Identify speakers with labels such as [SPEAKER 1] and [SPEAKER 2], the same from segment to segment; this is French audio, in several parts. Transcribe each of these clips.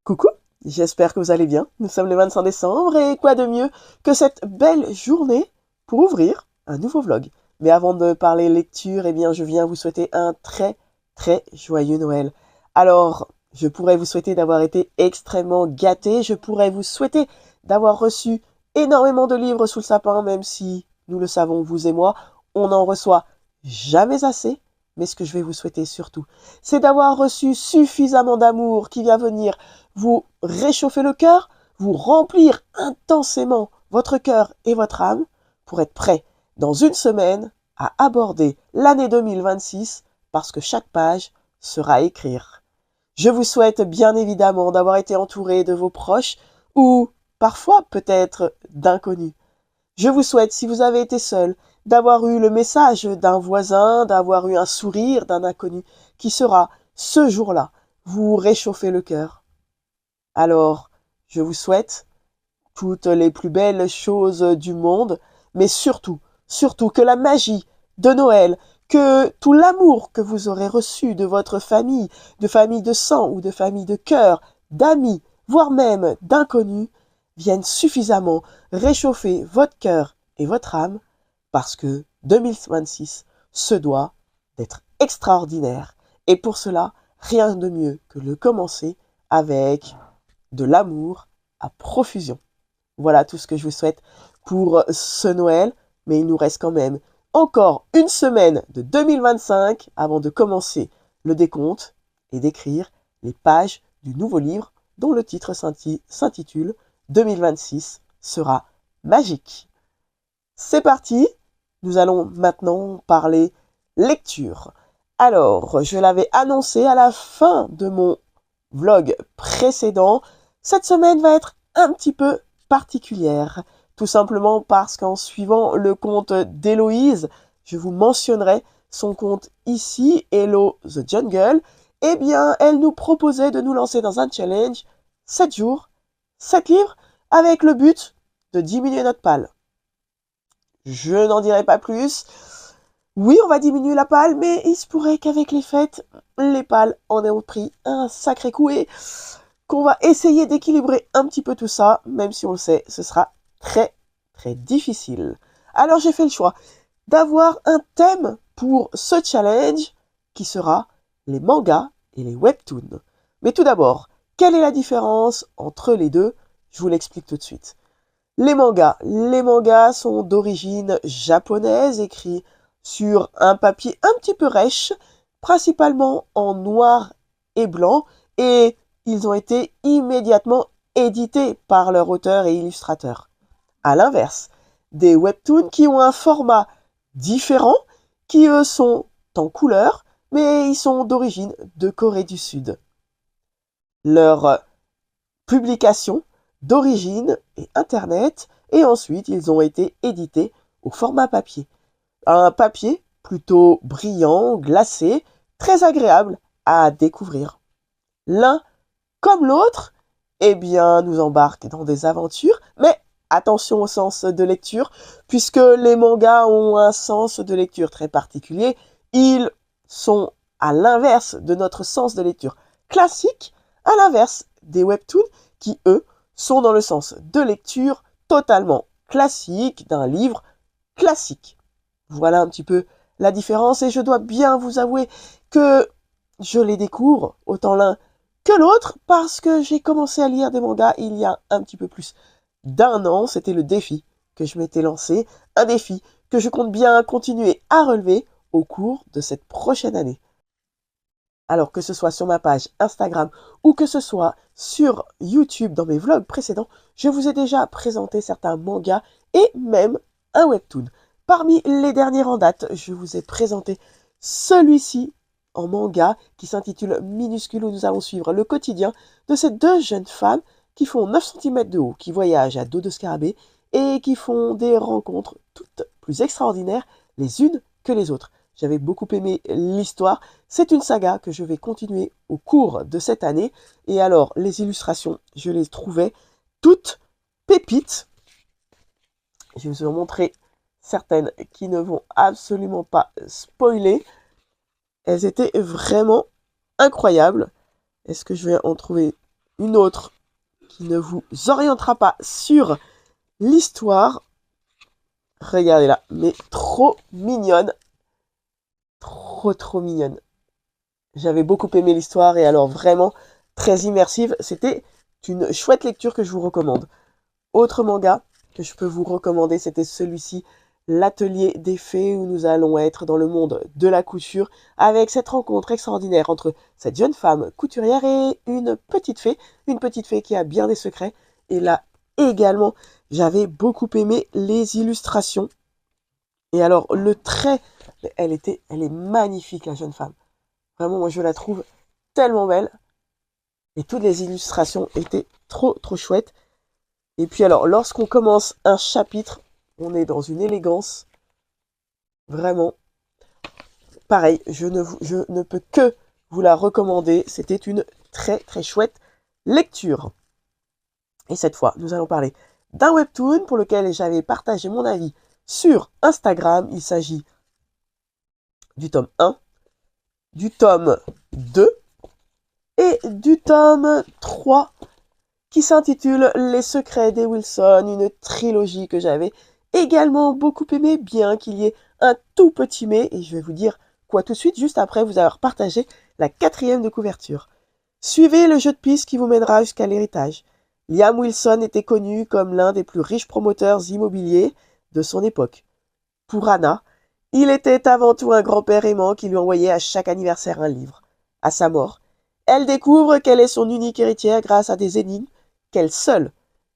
[SPEAKER 1] Coucou, j'espère que vous allez bien. Nous sommes le 25 décembre et quoi de mieux que cette belle journée pour ouvrir un nouveau vlog. Mais avant de parler lecture, je viens vous souhaiter un très joyeux Noël. Alors, je pourrais vous souhaiter d'avoir été extrêmement gâté, je pourrais vous souhaiter d'avoir reçu énormément de livres sous le sapin, même si, nous le savons, vous et moi, on n'en reçoit jamais assez. Mais ce que je vais vous souhaiter surtout, c'est d'avoir reçu suffisamment d'amour qui vient venir vous réchauffer le cœur, vous remplir intensément votre cœur et votre âme pour être prêt dans une semaine à aborder l'année 2026 parce que chaque page sera à écrire. Je vous souhaite bien évidemment d'avoir été entouré de vos proches ou parfois peut-être d'inconnus. Je vous souhaite, si vous avez été seul, d'avoir eu le message d'un voisin, d'avoir eu un sourire d'un inconnu qui sera, ce jour-là, vous réchauffer le cœur. Alors, je vous souhaite toutes les plus belles choses du monde, mais surtout que la magie de Noël, que tout l'amour que vous aurez reçu de votre famille de sang ou de famille de cœur, d'amis, voire même d'inconnus, viennent suffisamment réchauffer votre cœur et votre âme, parce que 2026 se doit d'être extraordinaire. Et pour cela, rien de mieux que de commencer avec de l'amour à profusion. Voilà tout ce que je vous souhaite pour ce Noël, mais il nous reste quand même encore une semaine de 2025 avant de commencer le décompte et d'écrire les pages du nouveau livre dont le titre s'intitule 2026 sera magique. C'est parti, nous allons maintenant parler lecture. Alors, je l'avais annoncé à la fin de mon vlog précédent, cette semaine va être un petit peu particulière, tout simplement parce qu'en suivant le compte d'Héloïse, je vous mentionnerai son compte ici, Hello the Jungle, elle nous proposait de nous lancer dans un challenge 7 jours, 7 livres, avec le but de diminuer notre palle. Je n'en dirai pas plus. Oui, on va diminuer la palle, mais il se pourrait qu'avec les fêtes, les pales en aient pris un sacré coup et qu'on va essayer d'équilibrer un petit peu tout ça, même si on le sait, ce sera très difficile. Alors j'ai fait le choix d'avoir un thème pour ce challenge qui sera les mangas et les webtoons. Mais tout d'abord, quelle est la différence entre les deux? Je vous l'explique tout de suite. Les mangas sont d'origine japonaise, écrits sur un papier un petit peu rêche, principalement en noir et blanc, et ils ont été immédiatement édités par leur auteur et illustrateur. À l'inverse, des webtoons qui ont un format différent, qui eux sont en couleur, mais ils sont d'origine de Corée du Sud. Leur publication d'origine et Internet, et ensuite ils ont été édités au format papier. Un papier plutôt brillant, glacé, très agréable à découvrir. L'un comme l'autre, nous embarque dans des aventures, mais attention au sens de lecture, puisque les mangas ont un sens de lecture très particulier. Ils sont à l'inverse de notre sens de lecture classique, à l'inverse des webtoons qui, eux, sont dans le sens de lecture totalement classique d'un livre classique. Voilà un petit peu la différence et je dois bien vous avouer que je les découvre autant l'un que l'autre parce que j'ai commencé à lire des mangas il y a un petit peu plus d'un an. C'était le défi que je m'étais lancé, un défi que je compte bien continuer à relever au cours de cette prochaine année. Alors que ce soit sur ma page Instagram ou que ce soit sur YouTube dans mes vlogs précédents, je vous ai déjà présenté certains mangas et même un webtoon. Parmi les derniers en date, je vous ai présenté celui-ci en manga qui s'intitule Minuscule où nous allons suivre le quotidien de ces deux jeunes femmes qui font 9 cm de haut, qui voyagent à dos de scarabée et qui font des rencontres toutes plus extraordinaires les unes que les autres. J'avais beaucoup aimé l'histoire. C'est une saga que je vais continuer au cours de cette année. Et alors, les illustrations, je les trouvais toutes pépites. Je vais vous en montrer certaines qui ne vont absolument pas spoiler. Elles étaient vraiment incroyables. Est-ce que je vais en trouver une autre qui ne vous orientera pas sur l'histoire. Regardez là, mais trop mignonne. Trop mignonne. J'avais beaucoup aimé l'histoire et alors vraiment très immersive. C'était une chouette lecture que je vous recommande. Autre manga que je peux vous recommander, c'était celui-ci, L'Atelier des Fées, où nous allons être dans le monde de la couture avec cette rencontre extraordinaire entre cette jeune femme couturière et une petite fée qui a bien des secrets. Et là également, j'avais beaucoup aimé les illustrations. Et alors, le trait, elle est magnifique, la jeune femme. Vraiment, moi, je la trouve tellement belle. Et toutes les illustrations étaient trop chouettes. Et puis alors, lorsqu'on commence un chapitre, on est dans une élégance. Vraiment. Pareil, je ne peux que vous la recommander. C'était une très chouette lecture. Et cette fois, nous allons parler d'un webtoon pour lequel j'avais partagé mon avis sur Instagram. Il s'agit du tome 1, du tome 2 et du tome 3 qui s'intitule Les secrets des Wilson, une trilogie que j'avais également beaucoup aimé, bien qu'il y ait un tout petit mais, et je vais vous dire quoi tout de suite, juste après vous avoir partagé la 4e de couverture. Suivez le jeu de piste qui vous mènera jusqu'à l'héritage. Liam Wilson était connu comme l'un des plus riches promoteurs immobiliers de son époque. Pour Anna, il était avant tout un grand-père aimant qui lui envoyait à chaque anniversaire un livre. À sa mort, elle découvre qu'elle est son unique héritière grâce à des énigmes qu'elle seule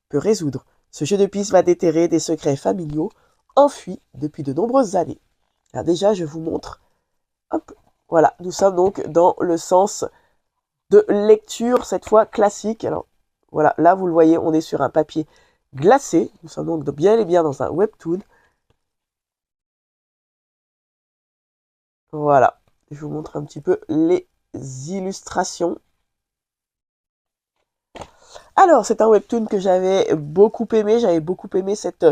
[SPEAKER 1] peut résoudre. Ce jeu de piste va déterrer des secrets familiaux enfouis depuis de nombreuses années. Alors déjà, je vous montre. Hop, voilà, nous sommes donc dans le sens de lecture, cette fois classique. Alors voilà, là vous le voyez, on est sur un papier glacé. Nous sommes donc bien et bien dans un webtoon. Voilà, je vous montre un petit peu les illustrations. Alors, c'est un webtoon que j'avais beaucoup aimé cette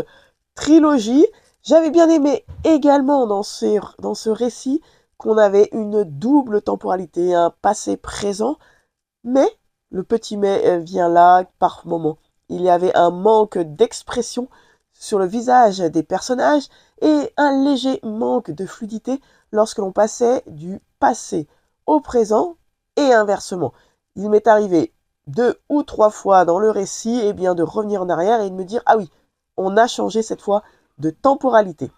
[SPEAKER 1] trilogie. J'avais bien aimé également dans ce récit qu'on avait une double temporalité, un passé-présent, mais le petit mais vient là par moment. Il y avait un manque d'expression sur le visage des personnages et un léger manque de fluidité lorsque l'on passait du passé au présent et inversement. Il m'est arrivé 2 ou 3 fois dans le récit de revenir en arrière et de me dire « Ah oui, on a changé cette fois de temporalité ».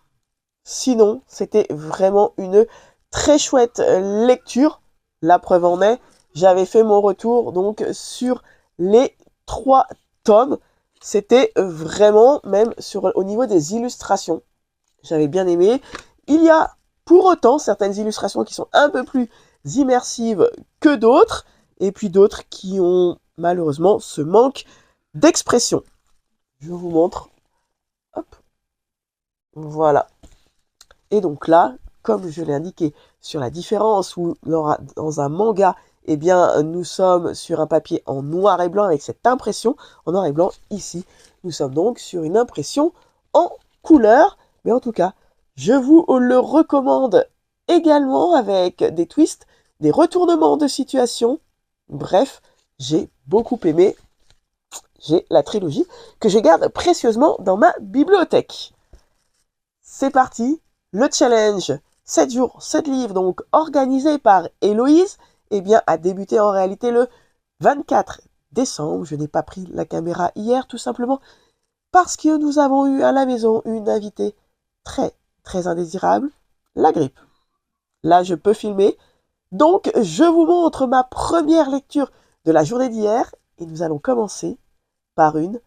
[SPEAKER 1] Sinon, c'était vraiment une très chouette lecture. La preuve en est, j'avais fait mon retour donc sur les 3 tomes. C'était vraiment, même au niveau des illustrations, j'avais bien aimé. Il y a pour autant certaines illustrations qui sont un peu plus immersives que d'autres, et puis d'autres qui ont malheureusement ce manque d'expression. Je vous montre. Hop. Voilà. Et donc là, comme je l'ai indiqué sur la différence où dans un manga, nous sommes sur un papier en noir et blanc avec cette impression en noir et blanc. Ici, nous sommes donc sur une impression en couleur. Mais en tout cas, je vous le recommande également avec des twists, des retournements de situation. Bref, j'ai beaucoup aimé. J'ai la trilogie que je garde précieusement dans ma bibliothèque. C'est parti, le challenge 7 jours, 7 livres, donc organisé par Héloïse, a débuté en réalité le 24 décembre. Je n'ai pas pris la caméra hier, tout simplement, parce que nous avons eu à la maison une invitée très indésirable, la grippe. Là, je peux filmer. Donc, je vous montre ma première lecture de la journée d'hier, et nous allons commencer par une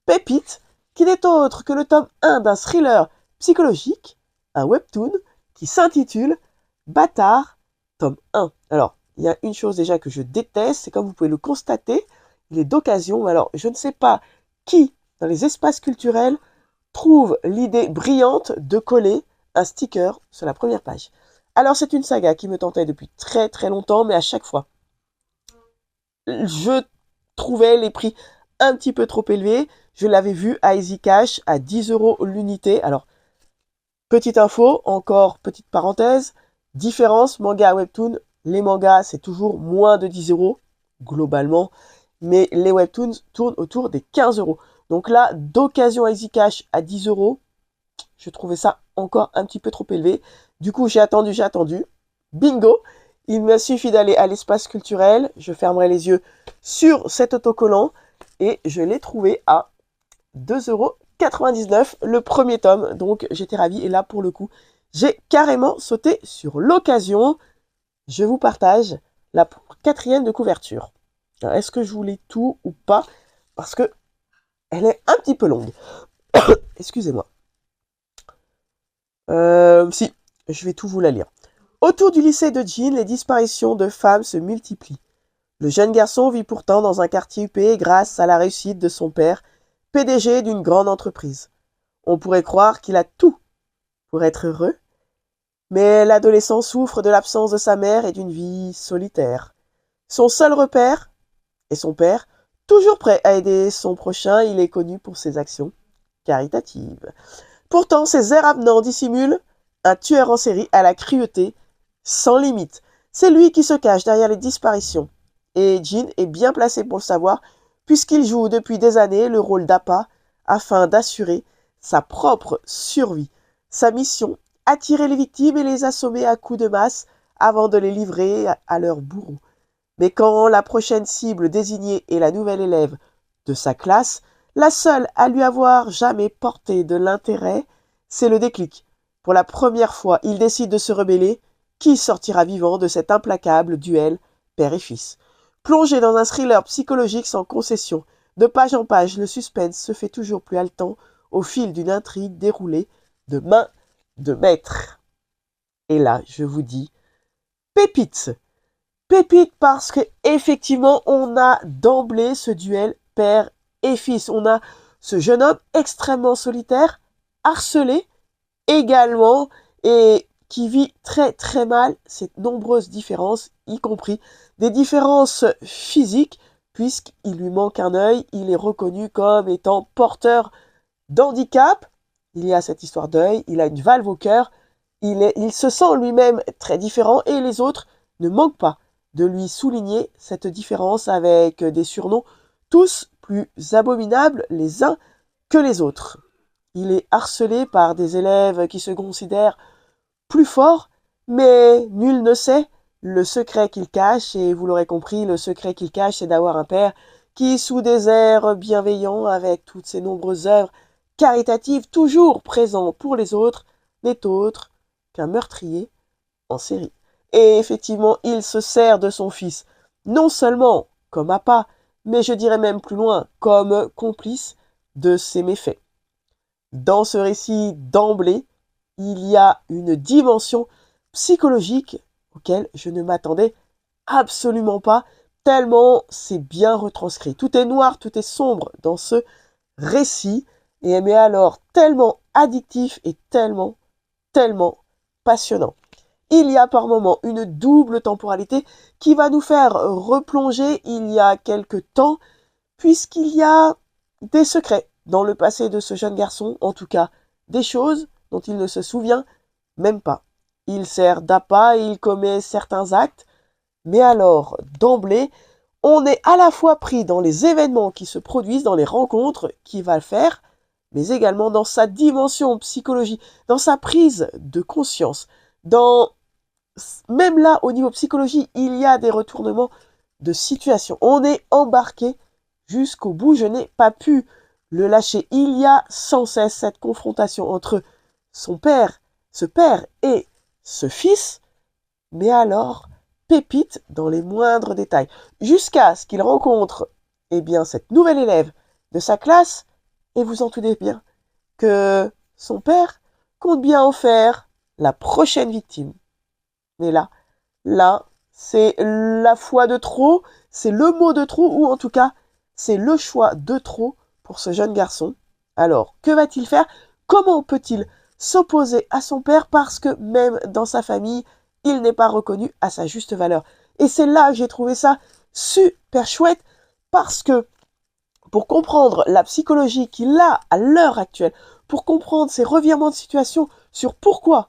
[SPEAKER 1] pépite qui n'est autre que le tome 1 d'un thriller psychologique, un webtoon qui s'intitule Bâtard, tome 1. Alors, il y a une chose déjà que je déteste, c'est comme vous pouvez le constater, il est d'occasion. Alors, je ne sais pas qui, dans les espaces culturels, trouve l'idée brillante de coller un sticker sur la première page. Alors, c'est une saga qui me tentait depuis très longtemps, mais à chaque fois, je trouvais les prix un petit peu trop élevés. Je l'avais vu à Easy Cash à 10 € l'unité. Alors, petite info, encore petite parenthèse, différence manga à webtoon. Les mangas, c'est toujours moins de 10 € globalement. mais les webtoons tournent autour des 15 euros. Donc là, d'occasion Easy Cash à 10 euros, je trouvais ça encore un petit peu trop élevé. Du coup, j'ai attendu. Bingo! Il me suffit d'aller à l'espace culturel. Je fermerai les yeux sur cet autocollant et je l'ai trouvé à 2,99 € le premier tome. Donc, j'étais ravie. Et là, pour le coup, j'ai carrément sauté sur l'occasion. Je vous partage la 4e de couverture. Est-ce que je voulais tout ou pas? Parce que elle est un petit peu longue. Excusez-moi. Si, je vais tout vous la lire. Autour du lycée de Jean, les disparitions de femmes se multiplient. Le jeune garçon vit pourtant dans un quartier huppé grâce à la réussite de son père, PDG d'une grande entreprise. On pourrait croire qu'il a tout pour être heureux, mais l'adolescent souffre de l'absence de sa mère et d'une vie solitaire. Son seul repère est son père, toujours prêt à aider son prochain, il est connu pour ses actions caritatives. Pourtant, ses airs avenants dissimulent un tueur en série à la cruauté sans limite. C'est lui qui se cache derrière les disparitions. Et Jean est bien placé pour le savoir, puisqu'il joue depuis des années le rôle d'appât afin d'assurer sa propre survie. Sa mission, attirer les victimes et les assommer à coups de masse avant de les livrer à leurs bourreaux. Mais quand la prochaine cible désignée est la nouvelle élève de sa classe, la seule à lui avoir jamais porté de l'intérêt, c'est le déclic. Pour la première fois, il décide de se rebeller. Qui sortira vivant de cet implacable duel père et fils? Plongé dans un thriller psychologique sans concession, de page en page, le suspense se fait toujours plus haletant au fil d'une intrigue déroulée de main de maître. Et là, je vous dis, pépite! Pépite parce que effectivement, on a d'emblée ce duel père et fils. On a ce jeune homme extrêmement solitaire, harcelé également, et qui vit très très mal ces nombreuses différences, y compris des différences physiques, puisqu'il lui manque un œil, il est reconnu comme étant porteur d'handicap. Il y a cette histoire d'œil, il a une valve au cœur, il se sent lui-même très différent et les autres ne manquent pas de lui souligner cette différence avec des surnoms tous plus abominables les uns que les autres. Il est harcelé par des élèves qui se considèrent plus forts, mais nul ne sait le secret qu'il cache, et vous l'aurez compris, le secret qu'il cache, c'est d'avoir un père qui, sous des airs bienveillants, avec toutes ses nombreuses œuvres caritatives, toujours présent pour les autres, n'est autre qu'un meurtrier en série. Et effectivement, il se sert de son fils, non seulement comme appât, mais je dirais même plus loin, comme complice de ses méfaits. Dans ce récit d'emblée, il y a une dimension psychologique auquel je ne m'attendais absolument pas, tellement c'est bien retranscrit. Tout est noir, tout est sombre dans ce récit, et mais alors tellement addictif et tellement passionnant. Il y a par moments une double temporalité qui va nous faire replonger il y a quelque temps, puisqu'il y a des secrets dans le passé de ce jeune garçon, en tout cas des choses dont il ne se souvient même pas. Il sert d'appât et il commet certains actes, mais alors, d'emblée, on est à la fois pris dans les événements qui se produisent, dans les rencontres qu'il va faire, mais également dans sa dimension psychologique, dans sa prise de conscience, même là, au niveau psychologie, il y a des retournements de situation. On est embarqué jusqu'au bout, je n'ai pas pu le lâcher. Il y a sans cesse cette confrontation entre ce père et ce fils, mais alors, pépite dans les moindres détails, jusqu'à ce qu'il rencontre, cette nouvelle élève de sa classe, et vous en doutez bien, que son père compte bien en faire la prochaine victime. Mais là, c'est la foi de trop, c'est le mot de trop, ou en tout cas, c'est le choix de trop pour ce jeune garçon. Alors, que va-t-il faire? Comment peut-il s'opposer à son père parce que même dans sa famille, il n'est pas reconnu à sa juste valeur? Et c'est là que j'ai trouvé ça super chouette, parce que pour comprendre la psychologie qu'il a à l'heure actuelle, pour comprendre ses revirements de situation sur pourquoi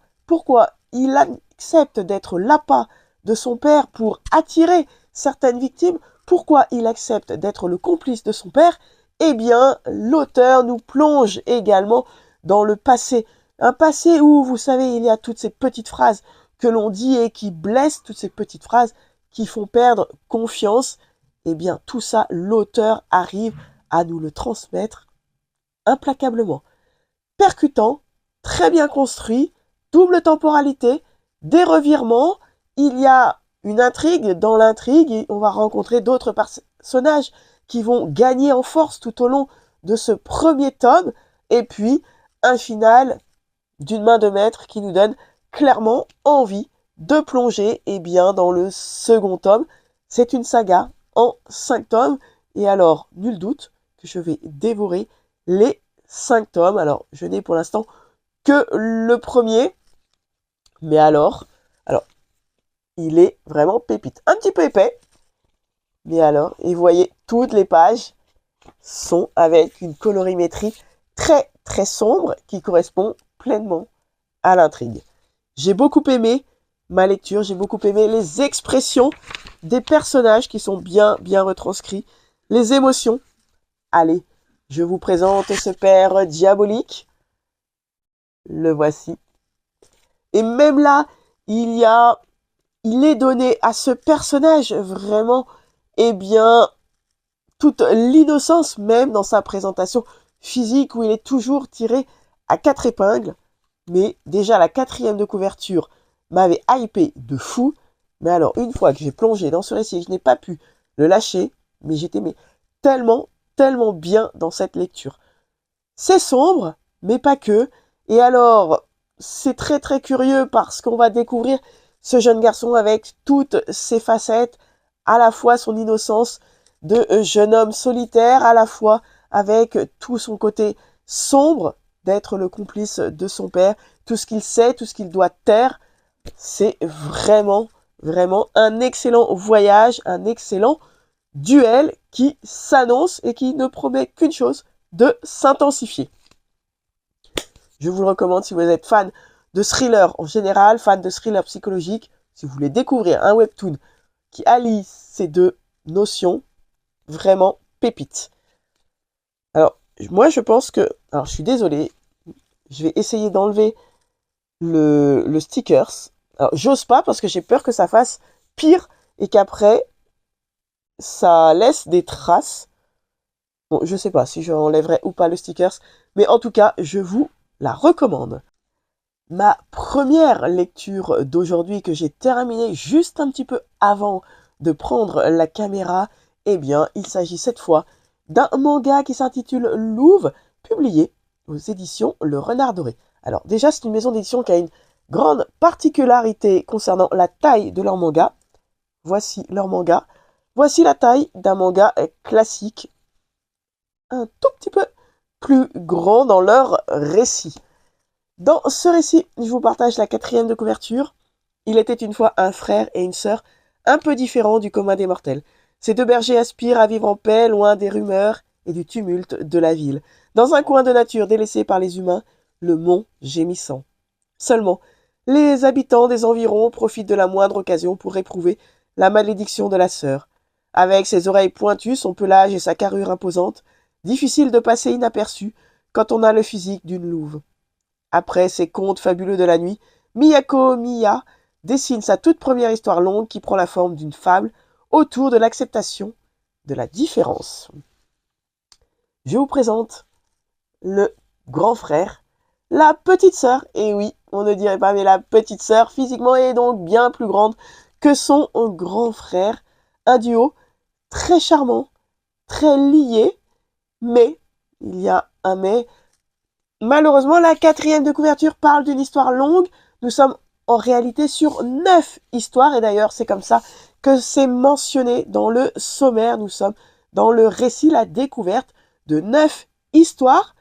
[SPEAKER 1] il accepte d'être l'appât de son père pour attirer certaines victimes, Pourquoi il accepte d'être le complice de son père? Eh bien, l'auteur nous plonge également dans le passé. Un passé où, vous savez, il y a toutes ces petites phrases que l'on dit et qui blessent, toutes ces petites phrases qui font perdre confiance. Eh bien, tout ça, l'auteur arrive à nous le transmettre implacablement. Percutant, très bien construit, double temporalité, des revirements, il y a une intrigue. Dans l'intrigue, on va rencontrer d'autres personnages qui vont gagner en force tout au long de ce premier tome, et puis un final d'une main de maître qui nous donne clairement envie de plonger dans le second tome. C'est une saga en 5 tomes, et alors, nul doute que je vais dévorer les 5 tomes. Alors, je n'ai pour l'instant que le premier, mais alors, il est vraiment pépite. Un petit peu épais, mais alors, et vous voyez, toutes les pages sont avec une colorimétrie très très sombre qui correspond pleinement à l'intrigue. J'ai beaucoup aimé ma lecture, j'ai beaucoup aimé les expressions des personnages qui sont bien retranscrits, les émotions. Allez, je vous présente ce père diabolique. Le voici. Et même là, il est donné à ce personnage vraiment, toute l'innocence, même dans sa présentation physique, où il est toujours tiré à 4 épingles. Mais déjà, la 4e de couverture m'avait hypé de fou. Mais alors, une fois que j'ai plongé dans ce récit, je n'ai pas pu le lâcher, mais j'étais tellement bien dans cette lecture. C'est sombre, mais pas que. Et alors, c'est très très curieux parce qu'on va découvrir ce jeune garçon avec toutes ses facettes, à la fois son innocence de jeune homme solitaire, à la fois avec tout son côté sombre d'être le complice de son père, tout ce qu'il sait, tout ce qu'il doit taire. C'est vraiment un excellent voyage, un excellent duel qui s'annonce et qui ne promet qu'une chose, de s'intensifier. Je vous le recommande si vous êtes fan de thriller en général, fan de thriller psychologique, si vous voulez découvrir un webtoon qui allie ces deux notions, vraiment pépite. Alors, moi je pense que... Alors, je suis désolé, je vais essayer d'enlever le stickers. Alors, j'ose pas parce que j'ai peur que ça fasse pire et qu'après, ça laisse des traces. Bon, je sais pas si j'enlèverai ou pas le stickers, mais en tout cas, je vous la recommande. Ma première lecture d'aujourd'hui que j'ai terminée juste un petit peu avant de prendre la caméra, il s'agit cette fois d'un manga qui s'intitule Louve, publié aux éditions Le Renard Doré. Alors déjà, c'est une maison d'édition qui a une grande particularité concernant la taille de leur manga. Voici leur manga. Voici la taille d'un manga classique, un tout petit peu plus grand dans leur récit. Dans ce récit, je vous partage la 4e de couverture. Il était une fois un frère et une sœur un peu différents du commun des mortels. Ces deux bergers aspirent à vivre en paix, loin des rumeurs et du tumulte de la ville. Dans un coin de nature délaissé par les humains, le mont gémissant. Seulement, les habitants des environs profitent de la moindre occasion pour éprouver la malédiction de la sœur. Avec ses oreilles pointues, son pelage et sa carrure imposante, difficile de passer inaperçu quand on a le physique d'une louve. Après ces contes fabuleux de la nuit, Miyako Miya dessine sa toute première histoire longue qui prend la forme d'une fable autour de l'acceptation de la différence. Je vous présente le grand frère, la petite sœur, et oui, on ne dirait pas, mais la petite sœur physiquement est donc bien plus grande que son grand frère. Un duo très charmant, très lié, mais, il y a un mais, malheureusement la 4e de couverture parle d'une histoire longue. Nous sommes en réalité sur 9 histoires, et d'ailleurs c'est comme ça que c'est mentionné dans le sommaire. Nous sommes dans le récit, la découverte de 9 histoires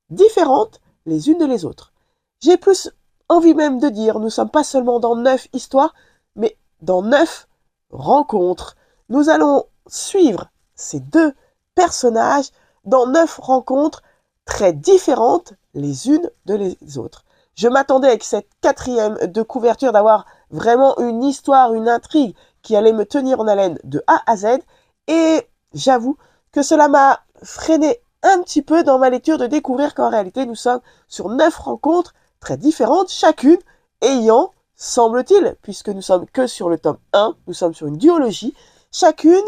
[SPEAKER 1] différentes les unes de les autres. J'ai plus envie même de dire, nous sommes pas seulement dans 9 histoires, mais dans 9 rencontres. Nous allons suivre ces deux personnages dans 9 rencontres très différentes les unes de les autres. Je m'attendais avec cette 4e de couverture d'avoir vraiment une histoire, une intrigue qui allait me tenir en haleine de A à Z. Et j'avoue que cela m'a freiné un petit peu dans ma lecture de découvrir qu'en réalité, nous sommes sur 9 rencontres très différentes, chacune ayant, semble-t-il, puisque nous sommes que sur le tome 1, nous sommes sur une duologie, chacune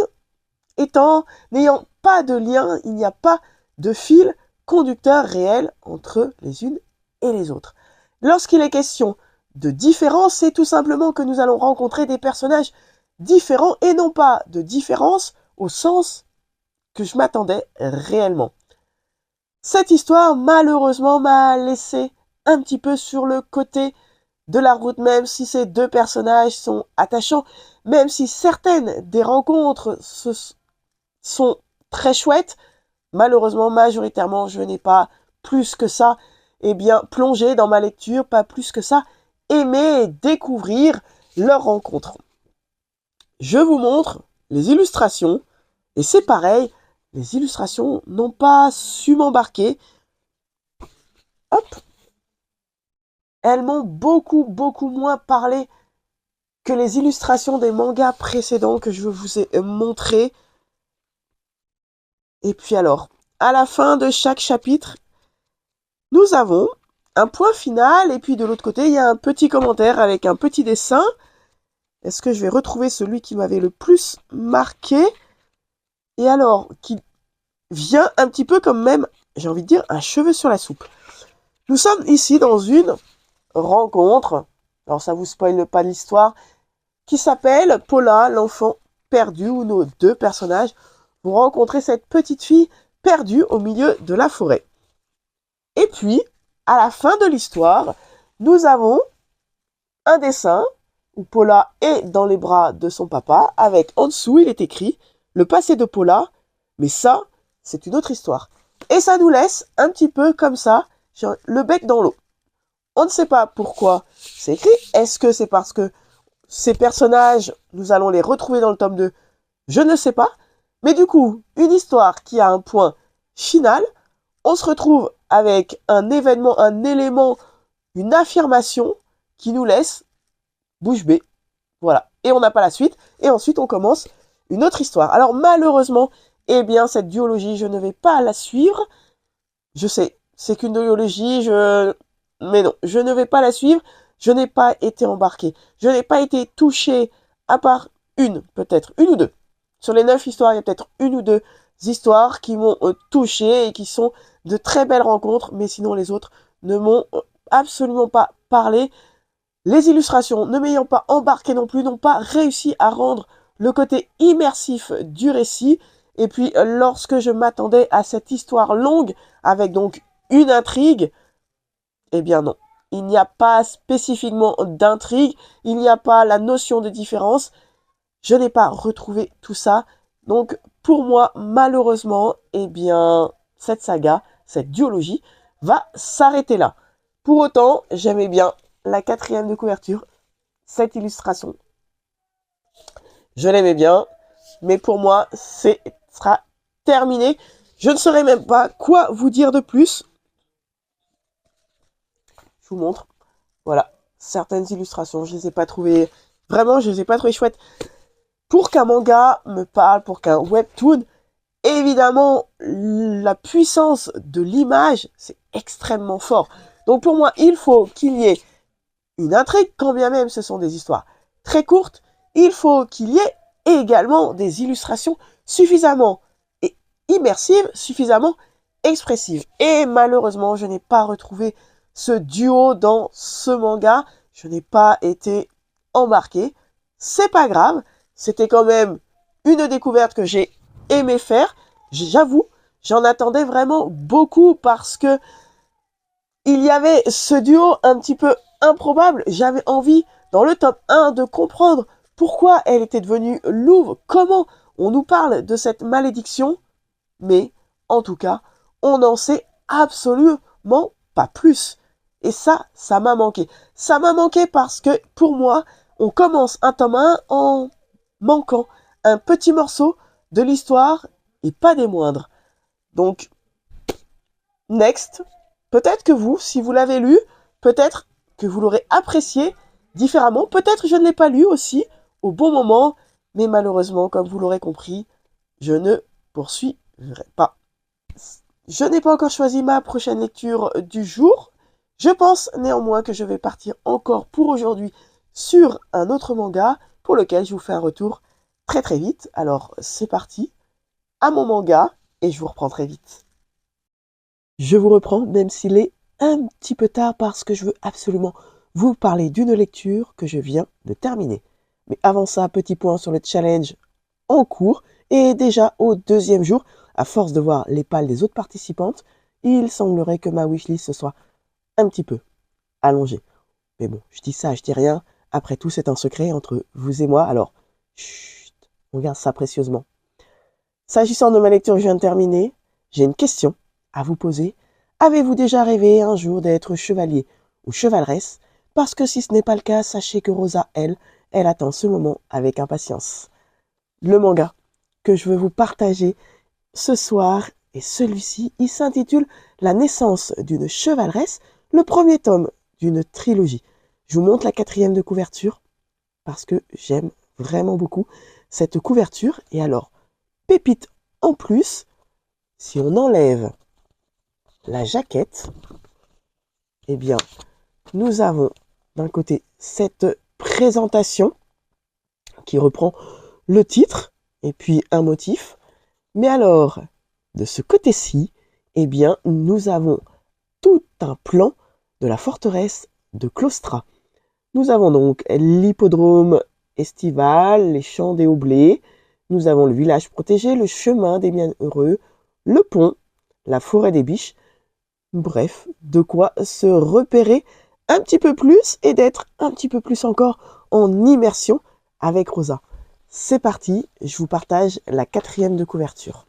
[SPEAKER 1] n'ayant pas de lien, il n'y a pas de fil conducteur réel entre les unes et les autres. Lorsqu'il est question de différence, c'est tout simplement que nous allons rencontrer des personnages différents et non pas de différence au sens que je m'attendais réellement. Cette histoire, malheureusement, m'a laissé un petit peu sur le côté de la route, même si ces deux personnages sont attachants, même si certaines des rencontres sont très chouettes, malheureusement, majoritairement, je n'ai pas plus que ça, plongé dans ma lecture, pas plus que ça, aimé découvrir leur rencontre. Je vous montre les illustrations, et c'est pareil, les illustrations n'ont pas su m'embarquer. Hop. Elles m'ont beaucoup moins parlé que les illustrations des mangas précédents que je vous ai montrés. Et puis alors, à la fin de chaque chapitre, nous avons un point final, et puis de l'autre côté, il y a un petit commentaire avec un petit dessin. Est-ce que je vais retrouver celui qui m'avait le plus marqué? Et alors, qui vient un petit peu comme même, j'ai envie de dire, un cheveu sur la soupe. Nous sommes ici dans une rencontre, alors ça vous spoile pas l'histoire, qui s'appelle Paula, l'enfant perdu, où nos deux personnages vont rencontrer cette petite fille perdue au milieu de la forêt. Et puis, à la fin de l'histoire, nous avons un dessin où Paula est dans les bras de son papa, avec en dessous, il est écrit « Le passé de Paula, mais ça, c'est une autre histoire. » Et ça nous laisse un petit peu comme ça, le bec dans l'eau. On ne sait pas pourquoi c'est écrit. Est-ce que c'est parce que ces personnages, nous allons les retrouver dans le tome 2? Je ne sais pas. Mais du coup, une histoire qui a un point final, on se retrouve avec un événement, un élément, une affirmation qui nous laisse bouche bée. Voilà. Et on n'a pas la suite. Et ensuite, on commence une autre histoire. Alors, malheureusement, cette duologie, je ne vais pas la suivre. Je sais, c'est qu'une duologie, mais non, je ne vais pas la suivre. Je n'ai pas été embarqué. Je n'ai pas été touché, à part peut-être une ou deux. Sur les 9 histoires, il y a peut-être une ou deux histoires qui m'ont touché et qui sont de très belles rencontres, mais sinon les autres ne m'ont absolument pas parlé. Les illustrations, ne m'ayant pas embarqué non plus, n'ont pas réussi à rendre le côté immersif du récit. Et puis, lorsque je m'attendais à cette histoire longue, avec donc une intrigue, non. Il n'y a pas spécifiquement d'intrigue, il n'y a pas la notion de différence. Je n'ai pas retrouvé tout ça. Donc, pour moi, malheureusement, cette saga, cette duologie, va s'arrêter là. Pour autant, j'aimais bien la 4e de couverture, cette illustration. Je l'aimais bien, mais pour moi, sera terminé. Je ne saurais même pas quoi vous dire de plus. Je vous montre. Voilà, certaines illustrations, je les ai pas trouvées, vraiment, je les ai pas trouvées chouettes. Pour qu'un manga me parle, pour qu'un webtoon, évidemment, la puissance de l'image, c'est extrêmement fort. Donc pour moi, il faut qu'il y ait une intrigue, quand bien même ce sont des histoires très courtes. Il faut qu'il y ait également des illustrations suffisamment immersives, suffisamment expressives. Et malheureusement, je n'ai pas retrouvé ce duo dans ce manga. Je n'ai pas été embarqué. C'est pas grave. C'était quand même une découverte que j'ai aimé faire. J'avoue, j'en attendais vraiment beaucoup parce que il y avait ce duo un petit peu improbable. J'avais envie, dans le tome 1, de comprendre pourquoi elle était devenue louve, comment on nous parle de cette malédiction. Mais, en tout cas, on n'en sait absolument pas plus. Et ça m'a manqué. Ça m'a manqué parce que, pour moi, on commence un tome 1 en manquant un petit morceau de l'histoire et pas des moindres. Donc, next. Peut-être que vous, si vous l'avez lu, peut-être que vous l'aurez apprécié différemment. Peut-être que je ne l'ai pas lu aussi au bon moment. Mais malheureusement, comme vous l'aurez compris, je ne poursuivrai pas. Je n'ai pas encore choisi ma prochaine lecture du jour. Je pense néanmoins que je vais partir encore pour aujourd'hui sur un autre manga pour lequel je vous fais un retour très très vite. Alors c'est parti, à mon manga et je vous reprends très vite. Je vous reprends même s'il est un petit peu tard parce que je veux absolument vous parler d'une lecture que je viens de terminer. Mais avant ça, petit point sur le challenge en cours et déjà au deuxième jour, à force de voir les pales des autres participantes, il semblerait que ma wishlist se soit un petit peu allongée. Mais bon, je dis ça, je dis rien. Après tout, c'est un secret entre vous et moi, alors chut, on garde ça précieusement. S'agissant de ma lecture que je viens de terminer, j'ai une question à vous poser. Avez-vous déjà rêvé un jour d'être chevalier ou chevaleresse? Parce que si ce n'est pas le cas, sachez que Rosa, elle attend ce moment avec impatience. Le manga que je veux vous partager ce soir, et celui-ci, il s'intitule La naissance d'une chevaleresse, le premier tome d'une trilogie. Je vous montre la 4e de couverture, parce que j'aime vraiment beaucoup cette couverture. Et alors, pépite en plus, si on enlève la jaquette, eh bien, nous avons d'un côté cette présentation qui reprend le titre et puis un motif. Mais alors, de ce côté-ci, eh bien, nous avons tout un plan de la forteresse de Claustra. Nous avons donc l'hippodrome estival, les champs des hauts-blés, nous avons le village protégé, le chemin des bienheureux, le pont, la forêt des biches. Bref, de quoi se repérer un petit peu plus et d'être un petit peu plus encore en immersion avec Rosa. C'est parti, je vous partage la 4e de couverture.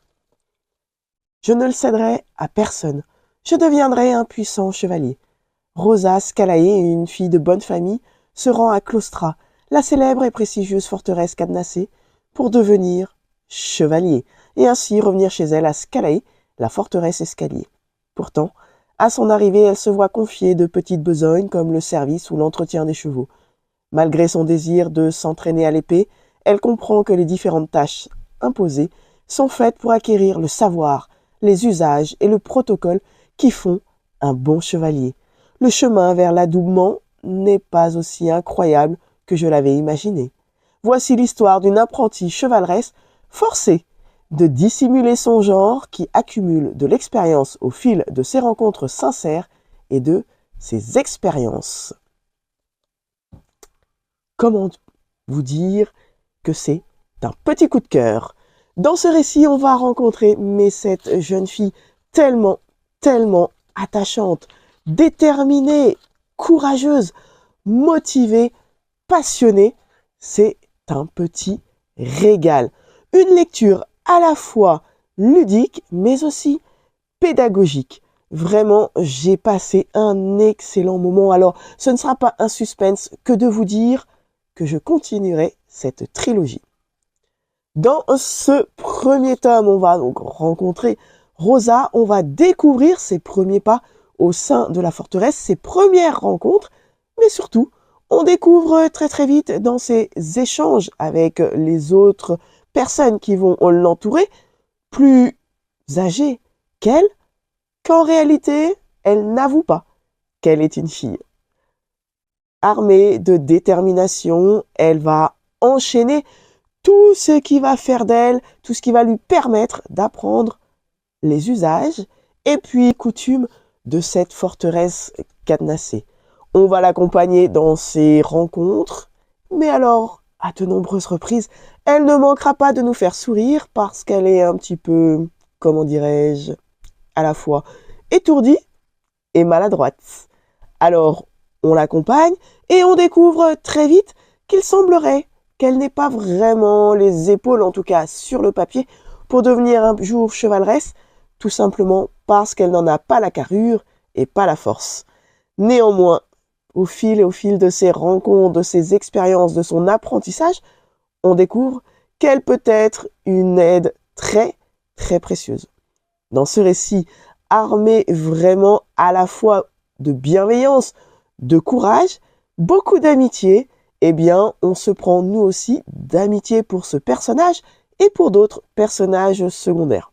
[SPEAKER 1] Je ne le céderai à personne. Je deviendrai un puissant chevalier. Rosa Scalae, une fille de bonne famille, se rend à Claustra, la célèbre et prestigieuse forteresse cadenassée, pour devenir chevalier, et ainsi revenir chez elle à Scalae, la forteresse escalier. Pourtant, à son arrivée, elle se voit confier de petites besognes comme le service ou l'entretien des chevaux. Malgré son désir de s'entraîner à l'épée, elle comprend que les différentes tâches imposées sont faites pour acquérir le savoir, les usages et le protocole qui font un bon chevalier. Le chemin vers l'adoubement n'est pas aussi incroyable que je l'avais imaginé. Voici l'histoire d'une apprentie chevaleresse forcée de dissimuler son genre qui accumule de l'expérience au fil de ses rencontres sincères et de ses expériences. Comment vous dire que c'est un petit coup de cœur? Dans ce récit, on va rencontrer cette jeune fille tellement attachante, déterminée, courageuse, motivée, passionnée. C'est un petit régal. Une lecture à la fois ludique, mais aussi pédagogique. Vraiment, j'ai passé un excellent moment. Alors, ce ne sera pas un suspense que de vous dire que je continuerai cette trilogie. Dans ce premier tome, on va donc rencontrer Rosa, on va découvrir ses premiers pas au sein de la forteresse, ses premières rencontres, mais surtout, on découvre très vite dans ses échanges avec les autres personnes qui vont l'entourer, plus âgées qu'elle, qu'en réalité, elle n'avoue pas qu'elle est une fille. Armée de détermination, elle va enchaîner tout ce qui va faire d'elle, tout ce qui va lui permettre d'apprendre les usages et puis coutumes de cette forteresse cadenassée. On va l'accompagner dans ses rencontres, mais alors, à de nombreuses reprises, elle ne manquera pas de nous faire sourire parce qu'elle est un petit peu, comment dirais-je, à la fois étourdie et maladroite. Alors, on l'accompagne et on découvre très vite qu'il semblerait qu'elle n'ait pas vraiment les épaules, en tout cas sur le papier, pour devenir un jour chevaleresse, tout simplement parce qu'elle n'en a pas la carrure et pas la force. Néanmoins, au fil de ses rencontres, de ses expériences, de son apprentissage, on découvre qu'elle peut être une aide très précieuse. Dans ce récit, armé vraiment à la fois de bienveillance, de courage, beaucoup d'amitié, eh bien, on se prend nous aussi d'amitié pour ce personnage et pour d'autres personnages secondaires.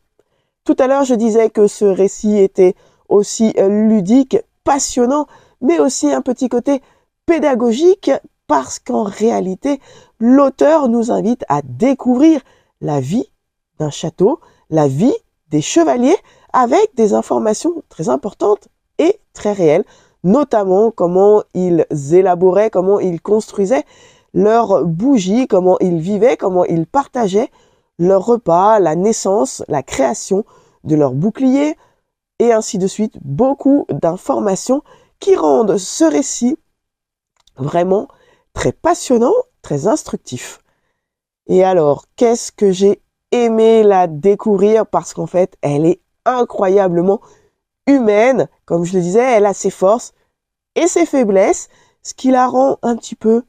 [SPEAKER 1] Tout à l'heure, je disais que ce récit était aussi ludique, passionnant, mais aussi un petit côté pédagogique parce qu'en réalité, l'auteur nous invite à découvrir la vie d'un château, la vie des chevaliers avec des informations très importantes et très réelles, notamment comment ils élaboraient, comment ils construisaient leurs bougies, comment ils vivaient, comment ils partageaient leurs repas, la naissance, la création de leurs boucliers, et ainsi de suite. Beaucoup d'informations qui rendent ce récit vraiment très passionnant, très instructif. Et alors, qu'est-ce que j'ai aimé la découvrir parce qu'en fait, elle est incroyablement humaine. Comme je le disais, elle a ses forces et ses faiblesses, ce qui la rend un petit peu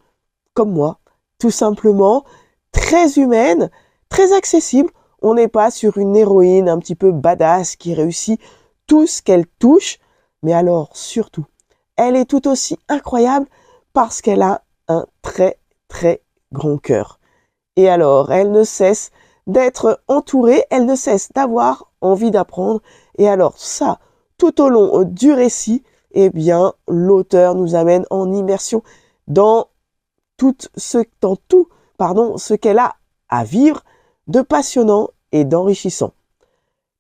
[SPEAKER 1] comme moi, tout simplement très humaine, très accessible. On n'est pas sur une héroïne un petit peu badass qui réussit tout ce qu'elle touche, mais alors surtout, elle est tout aussi incroyable parce qu'elle a un très très grand cœur. Et alors, elle ne cesse d'être entourée, elle ne cesse d'avoir envie d'apprendre. Et alors ça, tout au long du récit, eh bien, l'auteur nous amène en immersion dans tout ce qu'elle a à vivre de passionnant et d'enrichissant.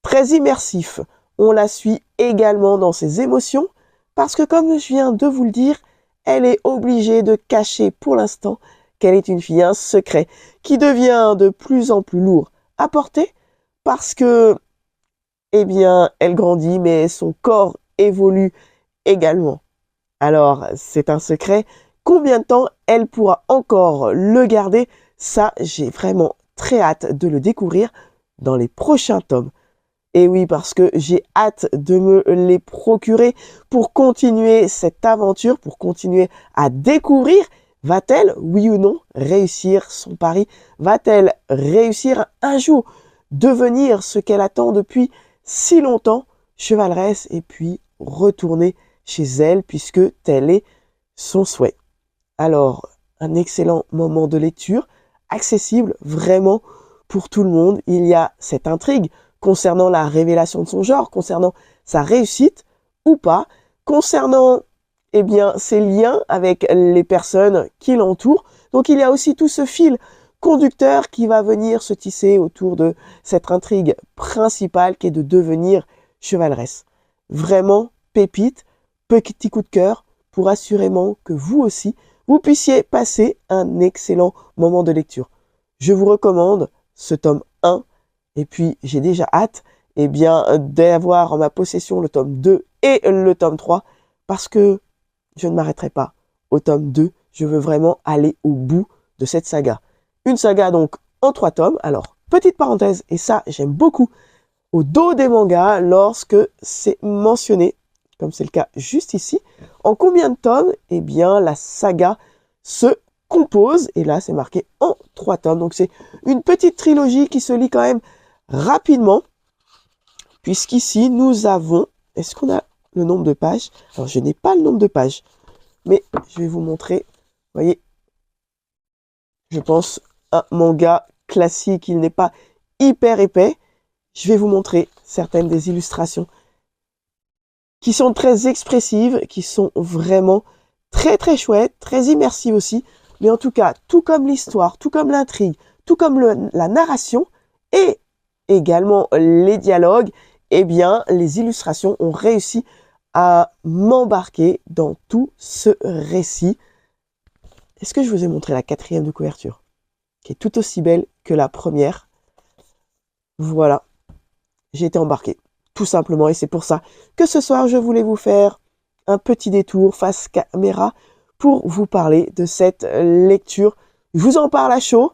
[SPEAKER 1] Très immersif, on la suit également dans ses émotions parce que comme je viens de vous le dire, elle est obligée de cacher pour l'instant qu'elle est une fille, un secret qui devient de plus en plus lourd à porter parce que, eh bien, elle grandit mais son corps évolue également. Alors, c'est un secret. Combien de temps elle pourra encore le garder? Ça, j'ai vraiment très hâte de le découvrir dans les prochains tomes. Et oui, parce que j'ai hâte de me les procurer pour continuer cette aventure, pour continuer à découvrir. Va-t-elle, oui ou non, réussir son pari? Va-t-elle réussir un jour devenir ce qu'elle attend depuis si longtemps, chevaleresse, et puis retourner chez elle puisque tel est son souhait? Alors, un excellent moment de lecture, accessible vraiment pour tout le monde. Il y a cette intrigue concernant la révélation de son genre, concernant sa réussite ou pas, concernant eh bien, ses liens avec les personnes qui l'entourent. Donc il y a aussi tout ce fil conducteur qui va venir se tisser autour de cette intrigue principale qui est de devenir chevaleresse. Vraiment pépite, petit coup de cœur pour assurément que vous aussi, vous puissiez passer un excellent moment de lecture. Je vous recommande ce tome 1 et puis j'ai déjà hâte eh bien, d'avoir en ma possession le tome 2 et le tome 3 parce que je ne m'arrêterai pas au tome 2. Je veux vraiment aller au bout de cette saga. Une saga donc en 3 tomes. Alors, petite parenthèse, et ça j'aime beaucoup, au dos des mangas, lorsque c'est mentionné, comme c'est le cas juste ici, en combien de tomes, eh bien, la saga se compose. Et là, c'est marqué en 3 tomes. Donc, c'est une petite trilogie qui se lit quand même rapidement, puisqu'ici, nous avons... Est-ce qu'on a le nombre de pages? Alors, je n'ai pas le nombre de pages, mais je vais vous montrer. Vous voyez, je pense, un manga classique, il n'est pas hyper épais. Je vais vous montrer certaines des illustrations qui sont très expressives, qui sont vraiment très très chouettes, très immersives aussi. Mais en tout cas, tout comme l'histoire, tout comme l'intrigue, tout comme la narration et également les dialogues, eh bien, les illustrations ont réussi à m'embarquer dans tout ce récit. Est-ce que je vous ai montré la 4e de couverture, qui est tout aussi belle que la première? Voilà, j'ai été embarqué, tout simplement, et c'est pour ça que ce soir, je voulais vous faire un petit détour face caméra pour vous parler de cette lecture. Je vous en parle à chaud,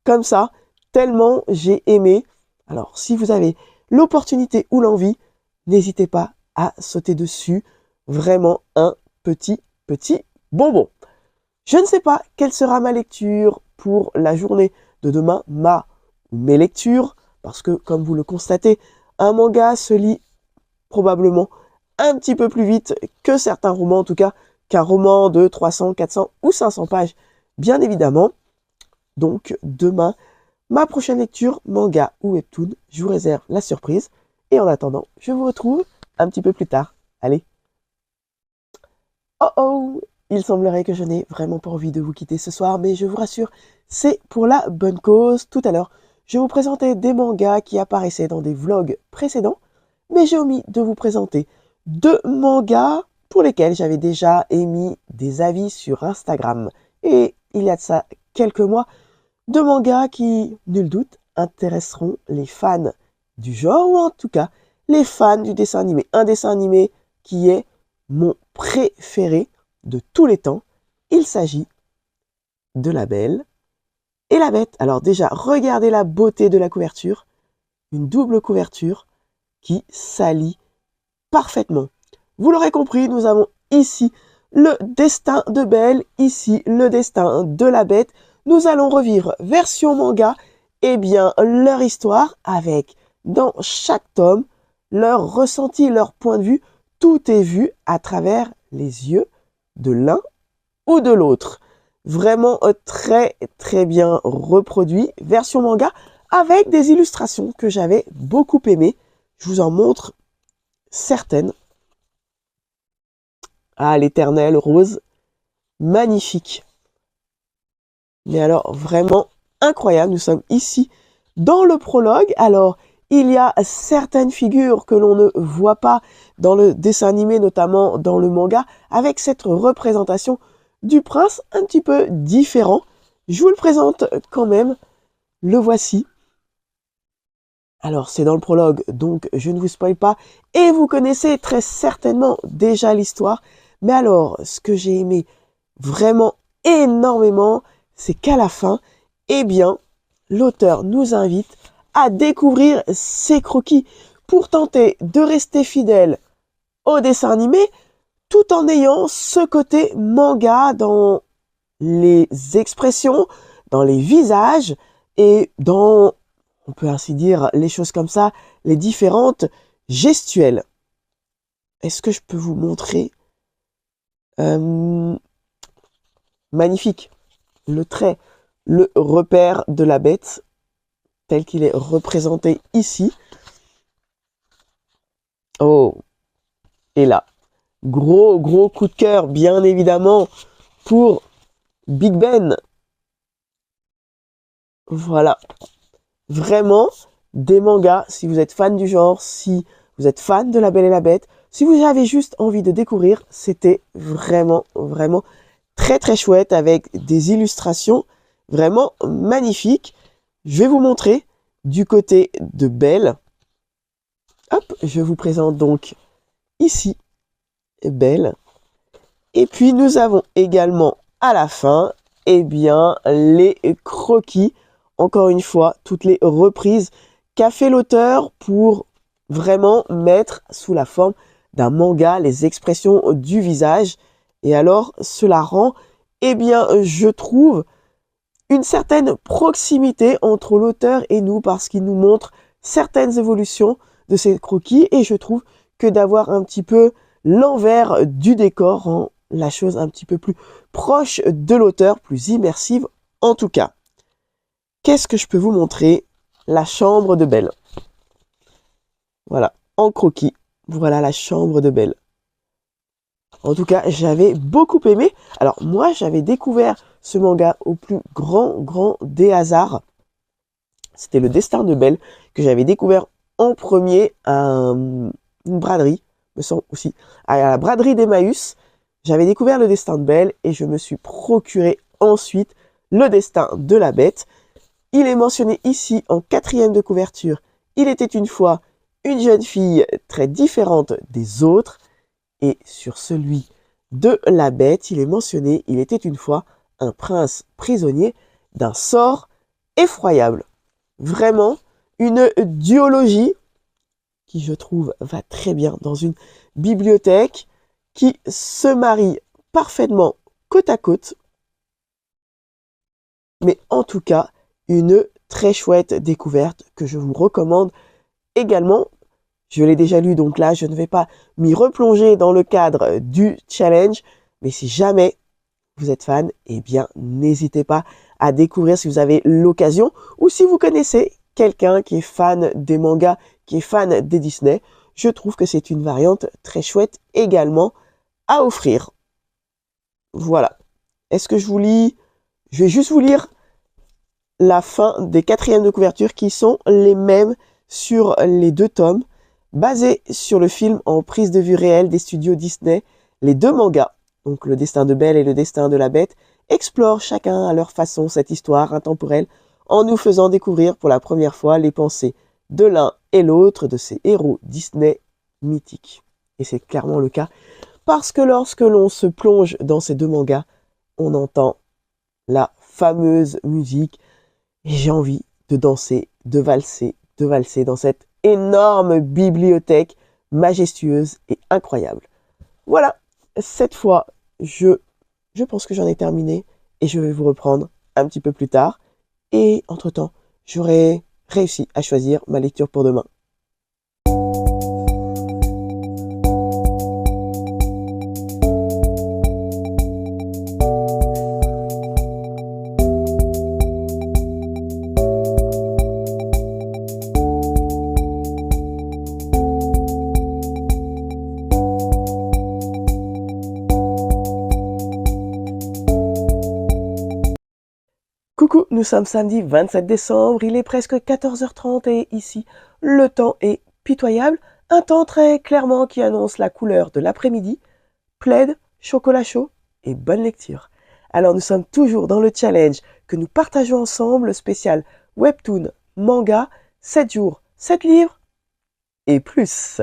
[SPEAKER 1] comme ça, tellement j'ai aimé. Alors, si vous avez l'opportunité ou l'envie, n'hésitez pas à sauter dessus. Vraiment un petit bonbon. Je ne sais pas quelle sera ma lecture pour la journée de demain, mes lectures, parce que, comme vous le constatez, un manga se lit probablement un petit peu plus vite que certains romans, en tout cas qu'un roman de 300, 400 ou 500 pages, bien évidemment. Donc demain, ma prochaine lecture, manga ou webtoon, je vous réserve la surprise. Et en attendant, je vous retrouve un petit peu plus tard. Allez. Oh oh! Il semblerait que je n'ai vraiment pas envie de vous quitter ce soir, mais je vous rassure, c'est pour la bonne cause. Tout à l'heure, je vous présentais des mangas qui apparaissaient dans des vlogs précédents, mais j'ai omis de vous présenter 2 mangas pour lesquels j'avais déjà émis des avis sur Instagram. Et il y a de ça quelques mois, 2 mangas qui, nul doute, intéresseront les fans du genre, ou en tout cas, les fans du dessin animé. Un dessin animé qui est mon préféré de tous les temps. Il s'agit de La Belle et la Bête. Alors déjà, regardez la beauté de la couverture. Une double couverture qui s'allie parfaitement. Vous l'aurez compris, nous avons ici le destin de Belle, ici le destin de la Bête. Nous allons revivre version manga, et bien leur histoire avec, dans chaque tome, leur ressenti, leur point de vue. Tout est vu à travers les yeux de l'un ou de l'autre. Vraiment très très bien reproduit, version manga, avec des illustrations que j'avais beaucoup aimées. Je vous en montre certaines. Ah, l'éternelle rose, magnifique. Mais alors, vraiment incroyable. Nous sommes ici dans le prologue. Alors, il y a certaines figures que l'on ne voit pas dans le dessin animé, notamment dans le manga, avec cette représentation du prince un petit peu différent. Je vous le présente quand même. Le voici. Alors, c'est dans le prologue, donc je ne vous spoil pas. Et vous connaissez très certainement déjà l'histoire. Mais alors, ce que j'ai aimé vraiment énormément, c'est qu'à la fin, eh bien, l'auteur nous invite à découvrir ses croquis pour tenter de rester fidèle au dessin animé, tout en ayant ce côté manga dans les expressions, dans les visages et dans, on peut ainsi dire, les choses comme ça, les différentes gestuelles. Est-ce que je peux vous montrer magnifique, le trait, le repère de la bête, tel qu'il est représenté ici. Oh, et là, gros coup de cœur, bien évidemment, pour Big Ben. Voilà, vraiment des mangas, si vous êtes fan du genre, si vous êtes fan de La Belle et la Bête, si vous avez juste envie de découvrir, c'était vraiment très très chouette avec des illustrations vraiment magnifiques. Je vais vous montrer du côté de Belle. Hop, je vous présente donc ici Belle. Et puis nous avons également à la fin, eh bien, les croquis. Encore une fois, toutes les reprises qu'a fait l'auteur pour vraiment mettre sous la forme d'un manga les expressions du visage. Et alors, cela rend, eh bien, je trouve, une certaine proximité entre l'auteur et nous parce qu'il nous montre certaines évolutions de ces croquis. Et je trouve que d'avoir un petit peu l'envers du décor rend la chose un petit peu plus proche de l'auteur, plus immersive en tout cas. Qu'est-ce que je peux vous montrer? La chambre de Belle. Voilà, en croquis. Voilà la chambre de Belle. En tout cas, j'avais beaucoup aimé. Alors moi, j'avais découvert ce manga au plus grand des hasards. C'était Le Destin de Belle que j'avais découvert en premier à une braderie, me semble aussi, à la braderie d'Emmaüs. J'avais découvert Le Destin de Belle et je me suis procuré ensuite Le Destin de la Bête. Il est mentionné ici en 4e de couverture. Il était une fois une jeune fille très différente des autres. Et sur celui de la Bête, il est mentionné, il était une fois un prince prisonnier d'un sort effroyable. Vraiment, une duologie qui, je trouve, va très bien dans une bibliothèque qui se marie parfaitement côte à côte. Mais en tout cas, une très chouette découverte que je vous recommande également. Je l'ai déjà lu, donc là, je ne vais pas m'y replonger dans le cadre du challenge. Mais si jamais vous êtes fan, eh bien, n'hésitez pas à découvrir si vous avez l'occasion ou si vous connaissez quelqu'un qui est fan des mangas, qui est fan des Disney. Je trouve que c'est une variante très chouette également à offrir. Voilà. Est-ce que je vous lis? Je vais juste vous lire la fin des 4e de couverture qui sont les mêmes sur les 2 tomes, basés sur le film en prise de vue réelle des studios Disney. Les 2 mangas, donc Le Destin de Belle et Le Destin de la Bête, explorent chacun à leur façon cette histoire intemporelle en nous faisant découvrir pour la première fois les pensées de l'un et l'autre de ces héros Disney mythiques. Et c'est clairement le cas, parce que lorsque l'on se plonge dans ces 2 mangas, on entend la fameuse musique et j'ai envie de danser, de valser dans cette énorme bibliothèque majestueuse et incroyable. Voilà, cette fois, je pense que j'en ai terminé et je vais vous reprendre un petit peu plus tard. Et entre-temps, j'aurai réussi à choisir ma lecture pour demain. Coucou, nous sommes samedi 27 décembre, il est presque 14h30 et ici, le temps est pitoyable, un temps très clairement qui annonce la couleur de l'après-midi, plaid, chocolat chaud et bonne lecture. Alors nous sommes toujours dans le challenge que nous partageons ensemble, le spécial Webtoon Manga, 7 jours, 7 livres et plus.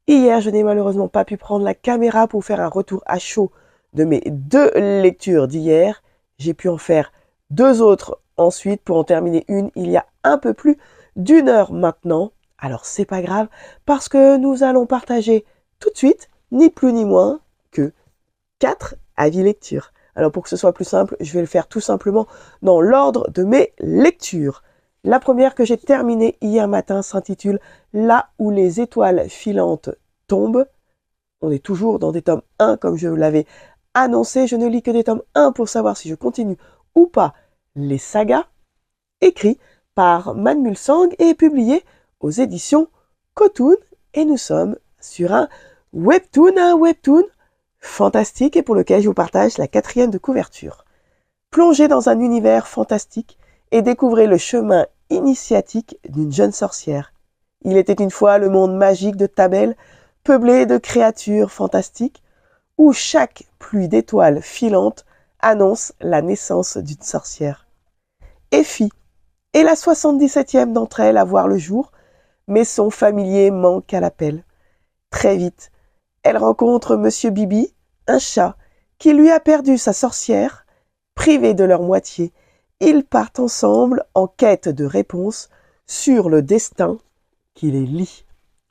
[SPEAKER 1] Hier, je n'ai malheureusement pas pu prendre la caméra pour faire un retour à chaud de mes 2 lectures d'hier. J'ai pu en faire 2 autres ensuite pour en terminer une il y a un peu plus d'1 heure maintenant. Alors c'est pas grave parce que nous allons partager tout de suite, ni plus ni moins que 4 avis lecture. Alors pour que ce soit plus simple, je vais le faire tout simplement dans l'ordre de mes lectures. La première que j'ai terminée hier matin s'intitule « Là où les étoiles filantes tombent ». On est toujours dans des tomes 1 comme je vous l'avais annoncé. Je ne lis que des tomes 1 pour savoir si je continue ou pas les sagas, écrit par Man Mulsang et publié aux éditions Cotoon. Et nous sommes sur un webtoon fantastique et pour lequel je vous partage la 4e de couverture. Plongez dans un univers fantastique et découvrez le chemin initiatique d'une jeune sorcière. Il était une fois le monde magique de Tabel, peuplé de créatures fantastiques, où chaque pluie d'étoiles filantes annonce la naissance d'une sorcière. Effie est la 77e d'entre elles à voir le jour, mais son familier manque à l'appel. Très vite, elle rencontre Monsieur Bibi, un chat, qui lui a perdu sa sorcière. Privés de leur moitié, ils partent ensemble en quête de réponses sur le destin qui les lie.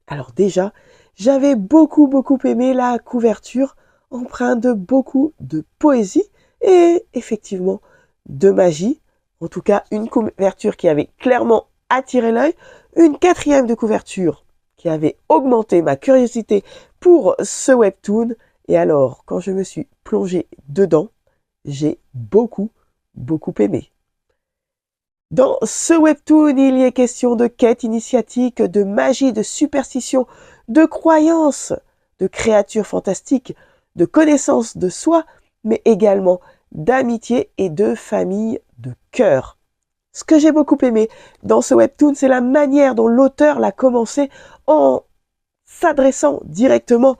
[SPEAKER 1] Alors déjà, j'avais beaucoup aimé la couverture, empreinte de beaucoup de poésie et effectivement de magie. En tout cas, une couverture qui avait clairement attiré l'œil, une 4e de couverture qui avait augmenté ma curiosité pour ce webtoon. Et alors, quand je me suis plongée dedans, j'ai beaucoup aimé. Dans ce webtoon, il y est question de quête initiatique, de magie, de superstition, de croyances, de créatures fantastiques, de connaissance de soi, mais également d'amitié et de famille de cœur. Ce que j'ai beaucoup aimé dans ce webtoon, c'est la manière dont l'auteur l'a commencé en s'adressant directement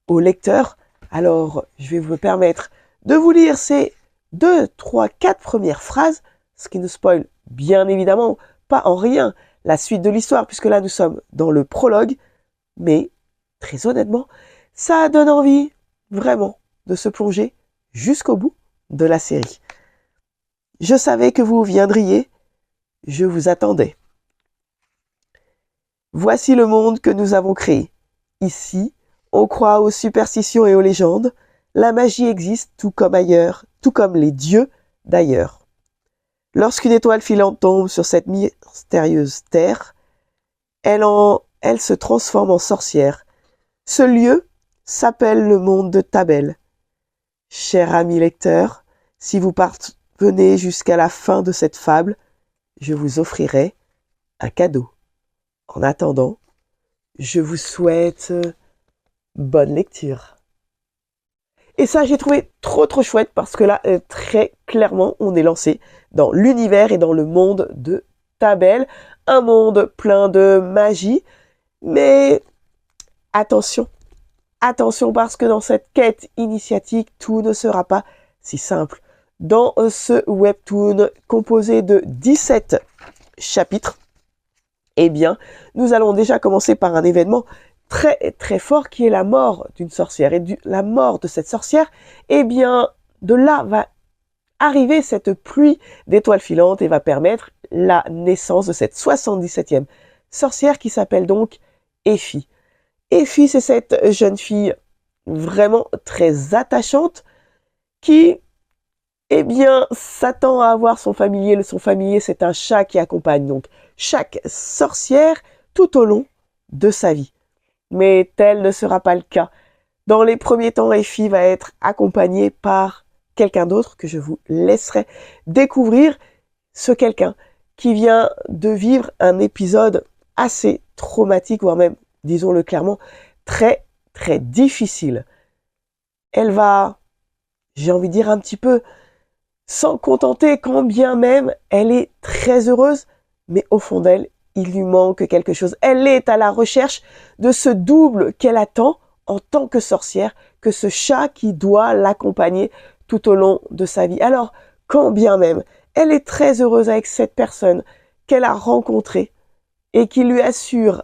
[SPEAKER 1] au lecteur. Alors, je vais vous permettre de vous lire ces 2, 3, 4 premières phrases, ce qui ne spoil bien évidemment pas en rien la suite de l'histoire, puisque là nous sommes dans le prologue, mais très honnêtement, ça donne envie vraiment de se plonger jusqu'au bout de la série. Je savais que vous viendriez, je vous attendais. Voici le monde que nous avons créé. Ici, on croit aux superstitions et aux légendes. La magie existe tout comme ailleurs, tout comme les dieux d'ailleurs. Lorsqu'une étoile filante tombe sur cette mystérieuse terre, elle se transforme en sorcière. Ce lieu s'appelle le monde de Tabel. Cher ami lecteur, si vous venez jusqu'à la fin de cette fable, je vous offrirai un cadeau. En attendant, je vous souhaite bonne lecture. Et ça, j'ai trouvé trop chouette parce que là, très clairement, on est lancé dans l'univers et dans le monde de Tabel. Un monde plein de magie. Mais attention, attention parce que dans cette quête initiatique, tout ne sera pas si simple. Dans ce webtoon composé de 17 chapitres, eh bien, nous allons déjà commencer par un événement très fort qui est la mort d'une sorcière. Et la mort de cette sorcière, eh bien, de là va arriver cette pluie d'étoiles filantes et va permettre la naissance de cette 77e sorcière qui s'appelle donc Effie. Effie, c'est cette jeune fille vraiment très attachante qui, eh bien, s'attend à avoir son familier. Son familier, c'est un chat qui accompagne donc chaque sorcière tout au long de sa vie. Mais tel ne sera pas le cas. Dans les premiers temps, Effie va être accompagnée par quelqu'un d'autre que je vous laisserai découvrir. Ce quelqu'un qui vient de vivre un épisode assez traumatique, voire même, disons-le clairement, très difficile. Elle va, j'ai envie de dire un petit peu, s'en contenter quand bien même elle est très heureuse, mais au fond d'elle, il lui manque quelque chose. Elle est à la recherche de ce double qu'elle attend en tant que sorcière, que ce chat qui doit l'accompagner tout au long de sa vie. Alors, quand bien même elle est très heureuse avec cette personne qu'elle a rencontrée et qui lui assure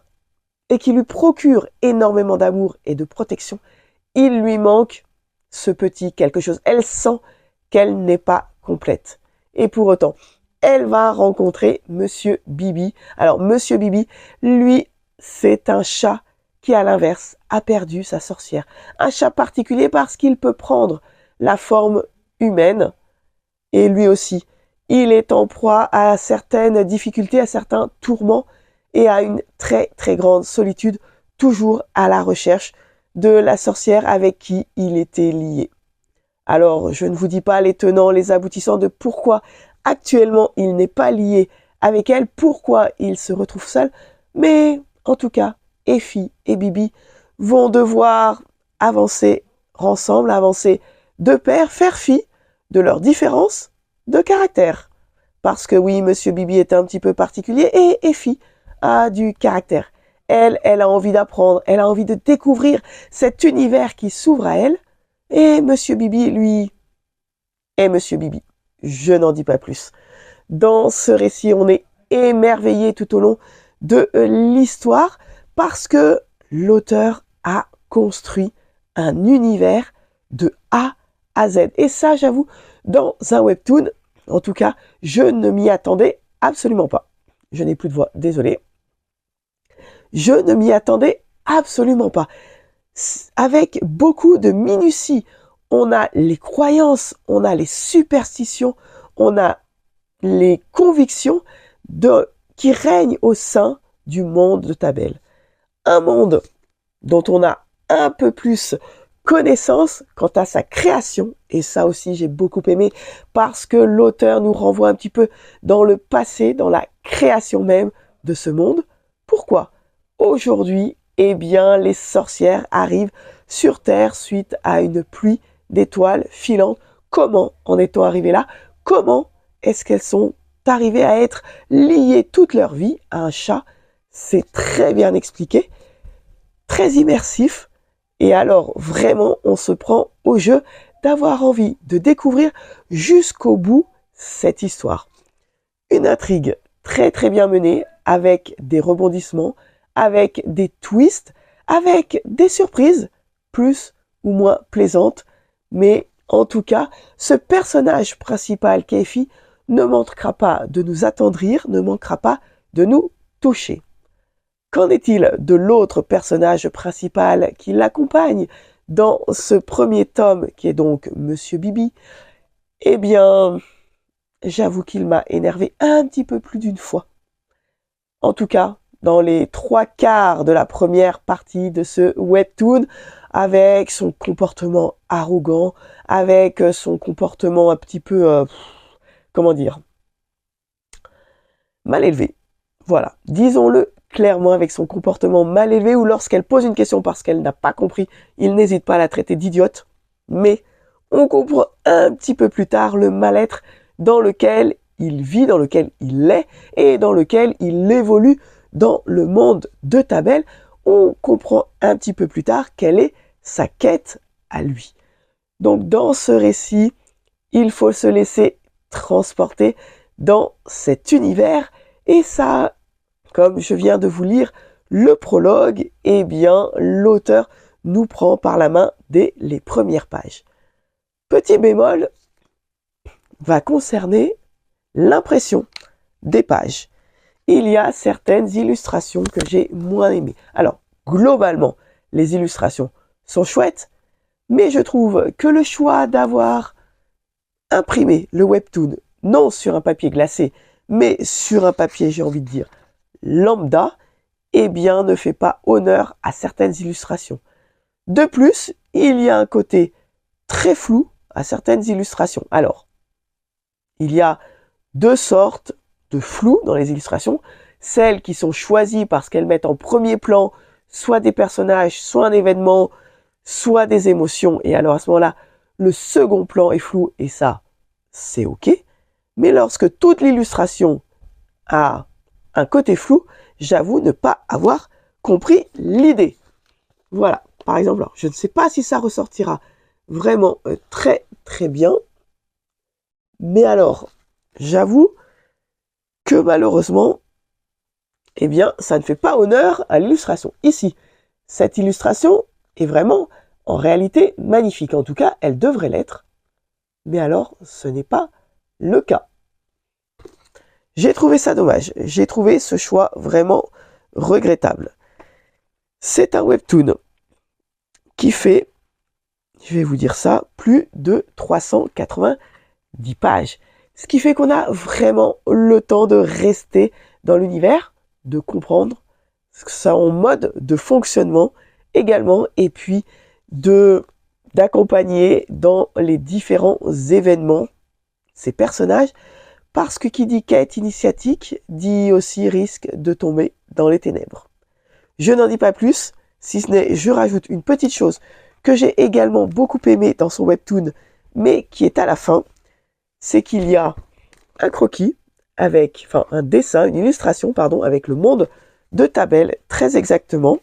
[SPEAKER 1] et qui lui procure énormément d'amour et de protection, il lui manque ce petit quelque chose. Elle sent qu'elle n'est pas complète. Et pour autant, elle va rencontrer Monsieur Bibi. Alors, Monsieur Bibi, lui, c'est un chat qui, à l'inverse, a perdu sa sorcière. Un chat particulier parce qu'il peut prendre la forme humaine. Et lui aussi, il est en proie à certaines difficultés, à certains tourments et à une très grande solitude, toujours à la recherche de la sorcière avec qui il était lié. Alors, je ne vous dis pas les tenants, les aboutissants de pourquoi actuellement il n'est pas lié avec elle, pourquoi il se retrouve seul, mais en tout cas, Effie et Bibi vont devoir avancer ensemble, avancer de pair, faire fi de leurs différences de caractère. Parce que oui, Monsieur Bibi est un petit peu particulier et Effie a du caractère. Elle a envie d'apprendre, elle a envie de découvrir cet univers qui s'ouvre à elle. Et Monsieur Bibi, lui, est Monsieur Bibi. Je n'en dis pas plus. Dans ce récit, on est émerveillé tout au long de l'histoire parce que l'auteur a construit un univers de A à Z. Et ça, j'avoue, dans un webtoon, en tout cas, je ne m'y attendais absolument pas. Je n'ai plus de voix, désolé. Je ne m'y attendais absolument pas. Avec beaucoup de minutie, on a les croyances, on a les superstitions, on a les convictions qui règnent au sein du monde de Tabel. Un monde dont on a un peu plus connaissance quant à sa création, et ça aussi j'ai beaucoup aimé parce que l'auteur nous renvoie un petit peu dans le passé, dans la création même de ce monde. Pourquoi ? Aujourd'hui, eh bien, les sorcières arrivent sur Terre suite à une pluie d'étoiles filantes. Comment en est-on arrivé là ? Comment est-ce qu'elles sont arrivées à être liées toute leur vie à un chat ? C'est très bien expliqué, très immersif. Et alors, vraiment, on se prend au jeu d'avoir envie de découvrir jusqu'au bout cette histoire. Une intrigue très bien menée, avec des rebondissements, avec des twists, avec des surprises, plus ou moins plaisantes. Mais en tout cas, ce personnage principal, Effie, ne manquera pas de nous attendrir, ne manquera pas de nous toucher. Qu'en est-il de l'autre personnage principal qui l'accompagne dans ce premier tome, qui est donc Monsieur Bibi ? Eh bien, j'avoue qu'il m'a énervé un petit peu plus d'une fois. En tout cas, dans les 3/4 de la première partie de ce webtoon, avec son comportement arrogant, avec son comportement un petit peu comment dire, mal élevée. Voilà, disons-le clairement, avec son comportement mal élevé, ou lorsqu'elle pose une question parce qu'elle n'a pas compris, il n'hésite pas à la traiter d'idiote. Mais on comprend un petit peu plus tard le mal-être dans lequel il vit, dans lequel il est, et dans lequel il évolue dans le monde de Tabel. On comprend un petit peu plus tard quelle est sa quête à lui. Donc dans ce récit, il faut se laisser transporter dans cet univers, et ça, comme je viens de vous lire le prologue, eh bien l'auteur nous prend par la main dès les premières pages. Petit bémol va concerner l'impression des pages. Il y a certaines illustrations que j'ai moins aimées. Alors, globalement, les illustrations sont chouettes, mais je trouve que le choix d'avoir imprimé le webtoon, non sur un papier glacé, mais sur un papier, j'ai envie de dire, lambda, eh bien, ne fait pas honneur à certaines illustrations. De plus, il y a un côté très flou à certaines illustrations. Alors, il y a deux sortes de flou dans les illustrations. Celles qui sont choisies parce qu'elles mettent en premier plan soit des personnages, soit un événement, soit des émotions. Et alors à ce moment-là, le second plan est flou et ça, c'est OK. Mais lorsque toute l'illustration a un côté flou, j'avoue ne pas avoir compris l'idée. Voilà, par exemple, alors, je ne sais pas si ça ressortira vraiment très très bien. Mais alors, j'avoue que malheureusement, eh bien, ça ne fait pas honneur à l'illustration. Ici, cette illustration est vraiment, en réalité, magnifique. En tout cas, elle devrait l'être. Mais alors, ce n'est pas le cas. J'ai trouvé ça dommage. J'ai trouvé ce choix vraiment regrettable. C'est un webtoon qui fait, je vais vous dire ça, plus de 390 pages. Ce qui fait qu'on a vraiment le temps de rester dans l'univers, de comprendre son mode de fonctionnement également, et puis d'accompagner dans les différents événements ces personnages, parce que qui dit quête initiatique dit aussi risque de tomber dans les ténèbres. Je n'en dis pas plus, si ce n'est je rajoute une petite chose que j'ai également beaucoup aimé dans son webtoon, mais qui est à la fin, c'est qu'il y a un croquis avec, enfin un dessin, une illustration, pardon, avec le monde de Tabel, très exactement.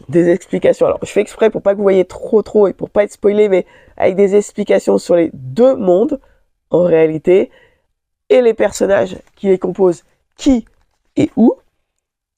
[SPEAKER 1] Des explications. Alors, je fais exprès pour pas que vous voyez trop et pour pas être spoilé, mais avec des explications sur les deux mondes, en réalité, et les personnages qui les composent, qui et où.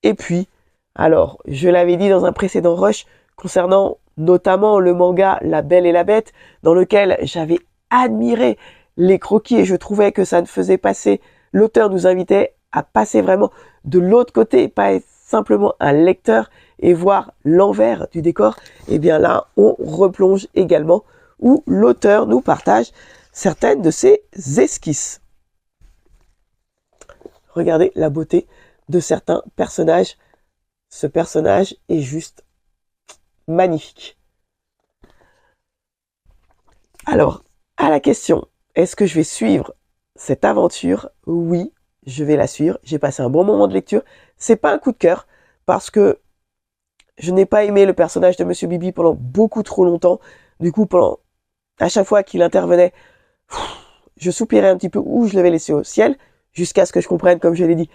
[SPEAKER 1] Et puis, alors, je l'avais dit dans un précédent rush, concernant notamment le manga La Belle et la Bête, dans lequel j'avais admiré les croquis et je trouvais que ça ne faisait passer, l'auteur nous invitait à passer vraiment de l'autre côté, pas être simplement un lecteur et voir l'envers du décor. Et bien là, on replonge également où l'auteur nous partage certaines de ses esquisses. Regardez la beauté de certains personnages. Ce personnage est juste magnifique. Alors, à la question, est-ce que je vais suivre cette aventure? Oui, je vais la suivre. J'ai passé un bon moment de lecture. C'est pas un coup de cœur parce que je n'ai pas aimé le personnage de Monsieur Bibi pendant beaucoup trop longtemps. Du coup, à chaque fois qu'il intervenait, je soupirais un petit peu ou je l'avais laissé au ciel jusqu'à ce que je comprenne, comme je l'ai dit,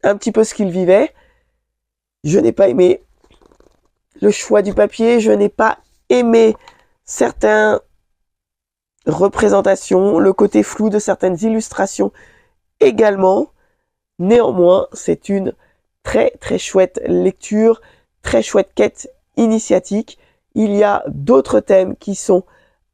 [SPEAKER 1] un petit peu ce qu'il vivait. Je n'ai pas aimé le choix du papier. Je n'ai pas aimé certaines représentations, le côté flou de certaines illustrations également. Néanmoins, c'est une très très chouette lecture, très chouette quête initiatique. Il y a d'autres thèmes qui sont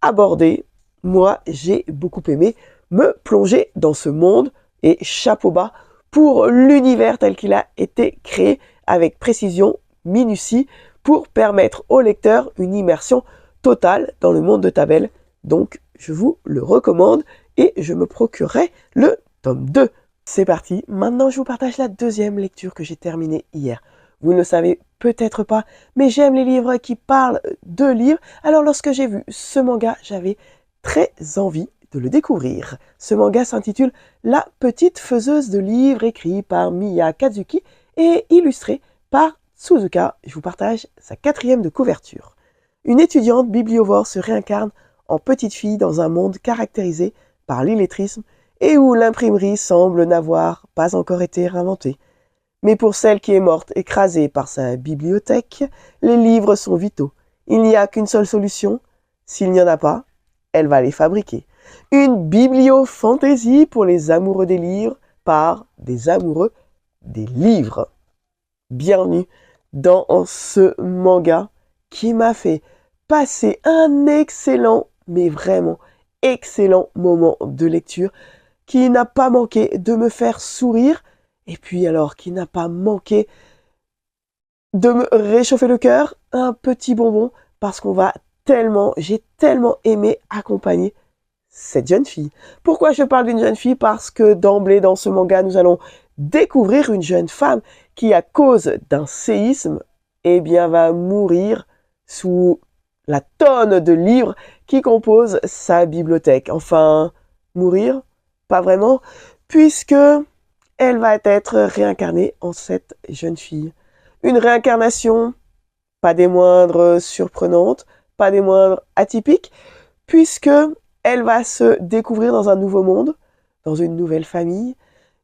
[SPEAKER 1] abordés. Moi, j'ai beaucoup aimé me plonger dans ce monde et chapeau bas pour l'univers tel qu'il a été créé avec précision, minutie, pour permettre au lecteur une immersion totale dans le monde de Tabel. Donc, je vous le recommande et je me procurerai le tome 2. C'est parti, maintenant je vous partage la deuxième lecture que j'ai terminée hier. Vous ne le savez peut-être pas, mais j'aime les livres qui parlent de livres. Alors lorsque j'ai vu ce manga, j'avais très envie de le découvrir. Ce manga s'intitule La petite faiseuse de livres, écrit par Miya Kazuki et illustré par Suzuka. Je vous partage sa 4e de couverture. Une étudiante bibliovore se réincarne en petite fille dans un monde caractérisé par l'illettrisme et où l'imprimerie semble n'avoir pas encore été réinventée. Mais pour celle qui est morte écrasée par sa bibliothèque, les livres sont vitaux. Il n'y a qu'une seule solution. S'il n'y en a pas, elle va les fabriquer. Une biblio-fantaisie pour les amoureux des livres par des amoureux des livres. Bienvenue dans ce manga qui m'a fait passer un excellent, mais vraiment excellent moment de lecture, qui n'a pas manqué de me faire sourire, et puis alors qui n'a pas manqué de me réchauffer le cœur, un petit bonbon, parce j'ai tellement aimé accompagner cette jeune fille. Pourquoi je parle d'une jeune fille? Parce que d'emblée dans ce manga, nous allons découvrir une jeune femme qui, à cause d'un séisme, va mourir sous la tonne de livres qui composent sa bibliothèque. Enfin, mourir? Pas vraiment, puisque elle va être réincarnée en cette jeune fille. Une réincarnation pas des moindres surprenantes, pas des moindres atypiques, puisque elle va se découvrir dans un nouveau monde, dans une nouvelle famille,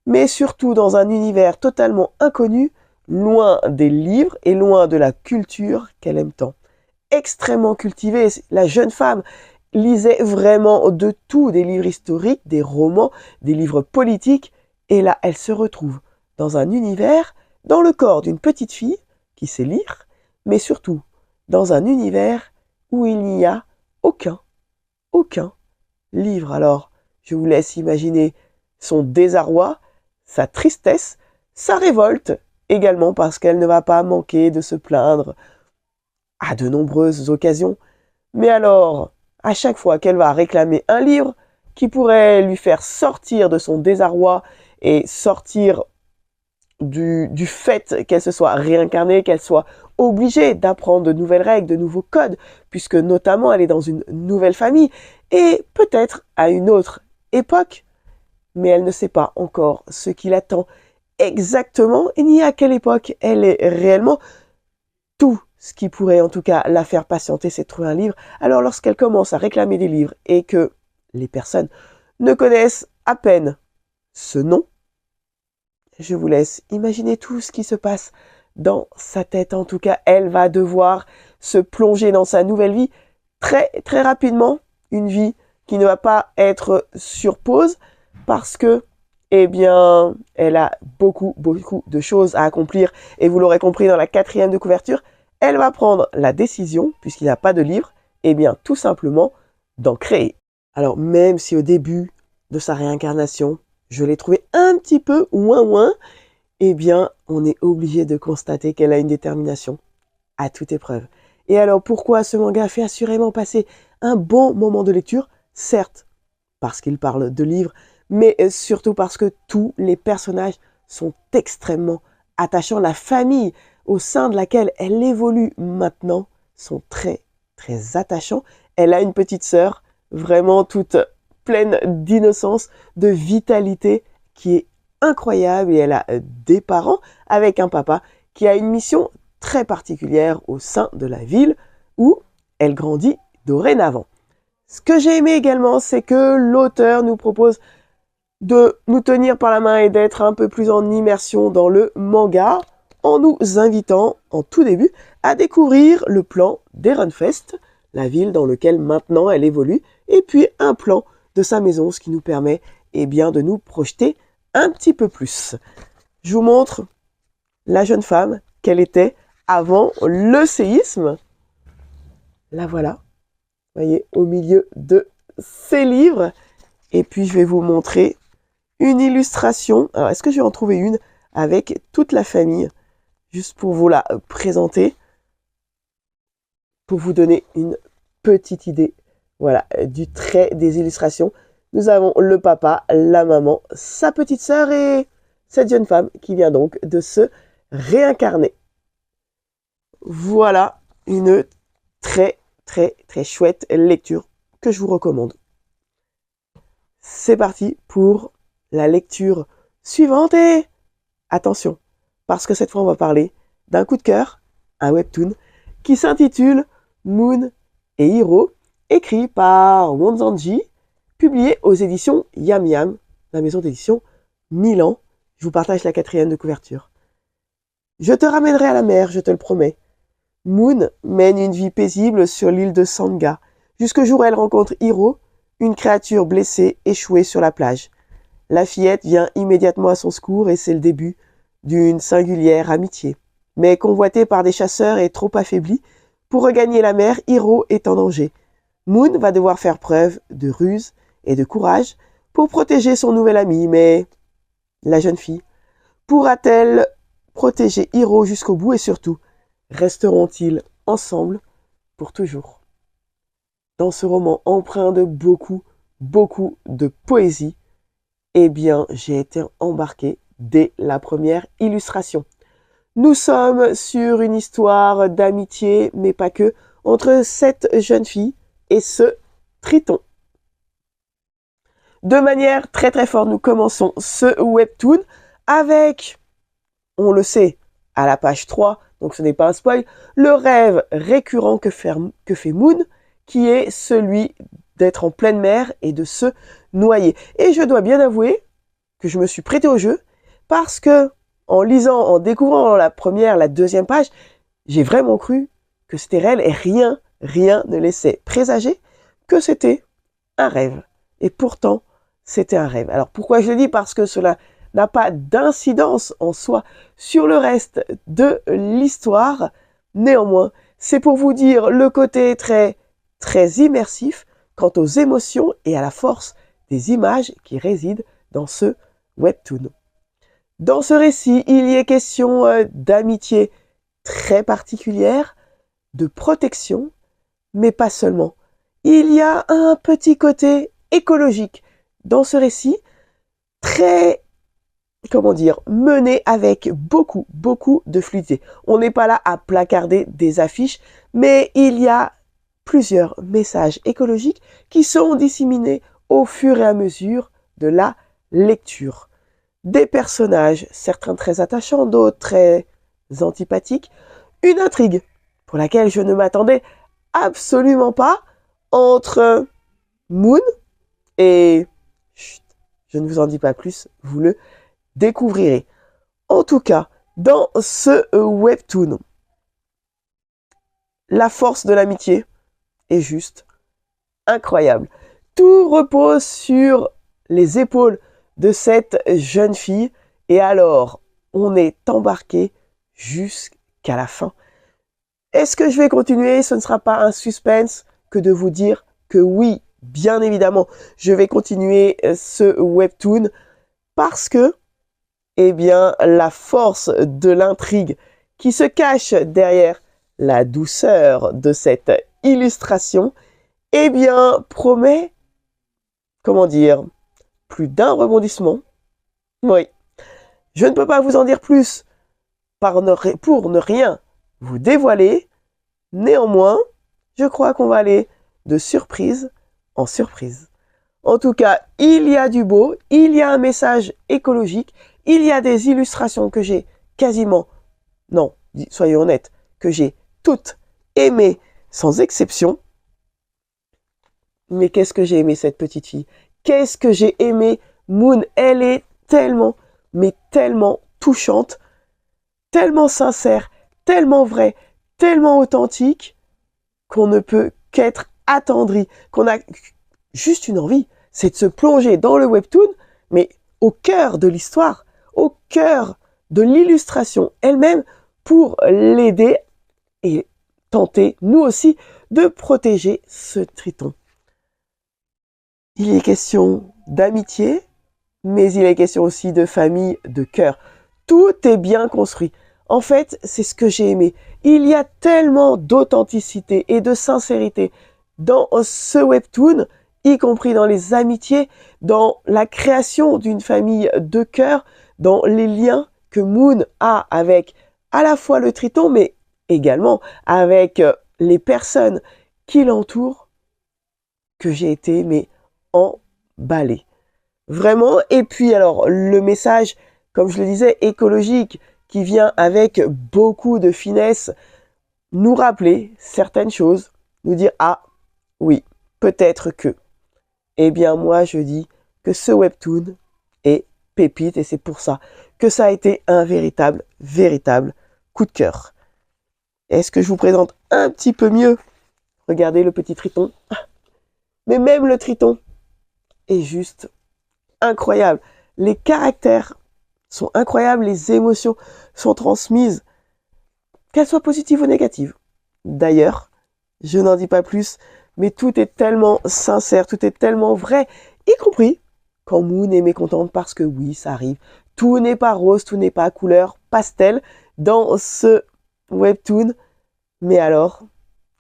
[SPEAKER 1] mais surtout dans un univers totalement inconnu, loin des livres et loin de la culture qu'elle aime tant. Extrêmement cultivée, la jeune femme lisait vraiment de tout, des livres historiques, des romans, des livres politiques, et là, elle se retrouve dans un univers, dans le corps d'une petite fille qui sait lire, mais surtout dans un univers où il n'y a aucun livre. Alors, je vous laisse imaginer son désarroi, sa tristesse, sa révolte, également parce qu'elle ne va pas manquer de se plaindre à de nombreuses occasions. Mais alors, à chaque fois qu'elle va réclamer un livre qui pourrait lui faire sortir de son désarroi et sortir du fait qu'elle se soit réincarnée, qu'elle soit obligée d'apprendre de nouvelles règles, de nouveaux codes, puisque notamment elle est dans une nouvelle famille, et peut-être à une autre époque, mais elle ne sait pas encore ce qui l'attend exactement, et ni à quelle époque elle est réellement. Tout ce qui pourrait en tout cas la faire patienter, c'est de trouver un livre. Alors lorsqu'elle commence à réclamer des livres et que les personnes ne connaissent à peine ce nom, je vous laisse imaginer tout ce qui se passe dans sa tête. En tout cas, elle va devoir se plonger dans sa nouvelle vie très, très rapidement. Une vie qui ne va pas être sur pause parce que, elle a beaucoup de choses à accomplir. Et vous l'aurez compris dans la 4e de couverture, elle va prendre la décision, puisqu'il n'y a pas de livre, tout simplement d'en créer. Alors, même si au début de sa réincarnation, je l'ai trouvé un petit peu ouin-ouin, on est obligé de constater qu'elle a une détermination à toute épreuve. Et alors, pourquoi ce manga fait assurément passer un bon moment de lecture? Certes, parce qu'il parle de livres, mais surtout parce que tous les personnages sont extrêmement attachants. La famille au sein de laquelle elle évolue maintenant sont très, très attachants. Elle a une petite sœur, vraiment toute pleine d'innocence, de vitalité, qui est incroyable, et elle a des parents avec un papa qui a une mission très particulière au sein de la ville où elle grandit dorénavant. Ce que j'ai aimé également, c'est que l'auteur nous propose de nous tenir par la main et d'être un peu plus en immersion dans le manga, en nous invitant en tout début à découvrir le plan d'Erenfest, la ville dans laquelle maintenant elle évolue, et puis un plan de sa maison, ce qui nous permet de nous projeter un petit peu plus. Je vous montre la jeune femme qu'elle était avant le séisme. La voilà, vous voyez, au milieu de ses livres. Et puis je vais vous montrer une illustration. Alors, est-ce que je vais en trouver une avec toute la famille, juste pour vous la présenter, pour vous donner une petite idée, voilà, du trait des illustrations. Nous avons le papa, la maman, sa petite sœur et cette jeune femme qui vient donc de se réincarner. Voilà une très, très, très chouette lecture que je vous recommande. c'est parti pour la lecture suivante et attention, parce que cette fois on va parler d'un coup de cœur, un webtoon qui s'intitule Moon et Hiro, écrit par Wonzanji, publié aux éditions Yam Yam, la maison d'édition Milan. Je vous partage la 4e de couverture. Je te ramènerai à la mer, je te le promets. Moon mène une vie paisible sur l'île de Sanga, jusqu'au jour où elle rencontre Hiro, une créature blessée échouée sur la plage. La fillette vient immédiatement à son secours et c'est le début d'une singulière amitié. Mais convoitée par des chasseurs et trop affaiblie, pour regagner la mer, Hiro est en danger. Moon va devoir faire preuve de ruse et de courage pour protéger son nouvel ami, mais la jeune fille pourra-t-elle protéger Hiro jusqu'au bout et surtout, resteront-ils ensemble pour toujours? Dans ce roman empreint de beaucoup de poésie, eh bien, j'ai été embarqué dès la première illustration. Nous sommes sur une histoire d'amitié, mais pas que, entre cette jeune fille et ce triton. De manière très forte, nous commençons ce webtoon avec, on le sait, à la page 3, donc ce n'est pas un spoil, le rêve récurrent que fait Moon, qui est celui d'être en pleine mer et de se noyer. Et je dois bien avouer que je me suis prêté au jeu parce que, en lisant, en découvrant la première, la deuxième page, j'ai vraiment cru que c'était réel et rien ne laissait présager que c'était un rêve. Et pourtant, c'était un rêve. Alors pourquoi je le dis? Parce que cela n'a pas d'incidence en soi sur le reste de l'histoire. Néanmoins, c'est pour vous dire le côté très immersif quant aux émotions et à la force des images qui résident dans ce webtoon. Dans ce récit, il y est question d'amitié très particulière, de protection, mais pas seulement. Il y a un petit côté écologique dans ce récit, très, mené avec beaucoup de fluidité. On n'est pas là à placarder des affiches, mais il y a plusieurs messages écologiques qui sont disséminés au fur et à mesure de la lecture. Des personnages, certains très attachants, d'autres très antipathiques, une intrigue pour laquelle je ne m'attendais absolument pas entre Moon et... Chut, je ne vous en dis pas plus, vous le découvrirez. En tout cas, dans ce webtoon, la force de l'amitié est juste incroyable. Tout repose sur les épaules de cette jeune fille et alors on est embarqué jusqu'à la fin. Est-ce que je vais continuer? Ce ne sera pas un suspense que de vous dire que oui, bien évidemment, je vais continuer ce webtoon parce que, eh bien, la force de l'intrigue qui se cache derrière la douceur de cette illustration, eh bien, promet, plus d'un rebondissement. Oui, je ne peux pas vous en dire plus pour ne rien vous dévoiler. Néanmoins, je crois qu'on va aller de surprise en surprise. En tout cas, il y a du beau, il y a un message écologique, il y a des illustrations que j'ai soyons honnêtes, que j'ai toutes aimées sans exception. Mais qu'est-ce que j'ai aimé cette petite fille? Qu'est-ce que j'ai aimé Moon? Elle est tellement touchante, tellement sincère, tellement vraie, tellement authentique qu'on ne peut qu'être attendri, qu'on a juste une envie, c'est de se plonger dans le webtoon, mais au cœur de l'histoire, au cœur de l'illustration elle-même pour l'aider et tenter, nous aussi, de protéger ce triton. Il est question d'amitié, mais il est question aussi de famille, de cœur. Tout est bien construit. En fait, c'est ce que j'ai aimé. Il y a tellement d'authenticité et de sincérité dans ce webtoon, y compris dans les amitiés, dans la création d'une famille de cœur, dans les liens que Moon a avec à la fois le triton, mais également avec les personnes qui l'entourent, que j'ai été emballé. Vraiment. Et puis alors, le message, comme je le disais, écologique, qui vient avec beaucoup de finesse, nous rappeler certaines choses, nous dire, ah oui, peut-être que. Eh bien, moi, je dis que ce webtoon est pépite et c'est pour ça que ça a été un véritable, véritable coup de cœur. Est-ce que je vous présente un petit peu mieux? Regardez le petit triton. Mais même le triton est juste incroyable. Les caractères sont incroyables, les émotions sont transmises, qu'elles soient positives ou négatives. D'ailleurs, je n'en dis pas plus, mais tout est tellement sincère, tout est tellement vrai, y compris quand Moon est mécontente parce que oui, ça arrive. Tout n'est pas rose, tout n'est pas couleur pastel dans ce webtoon, mais alors,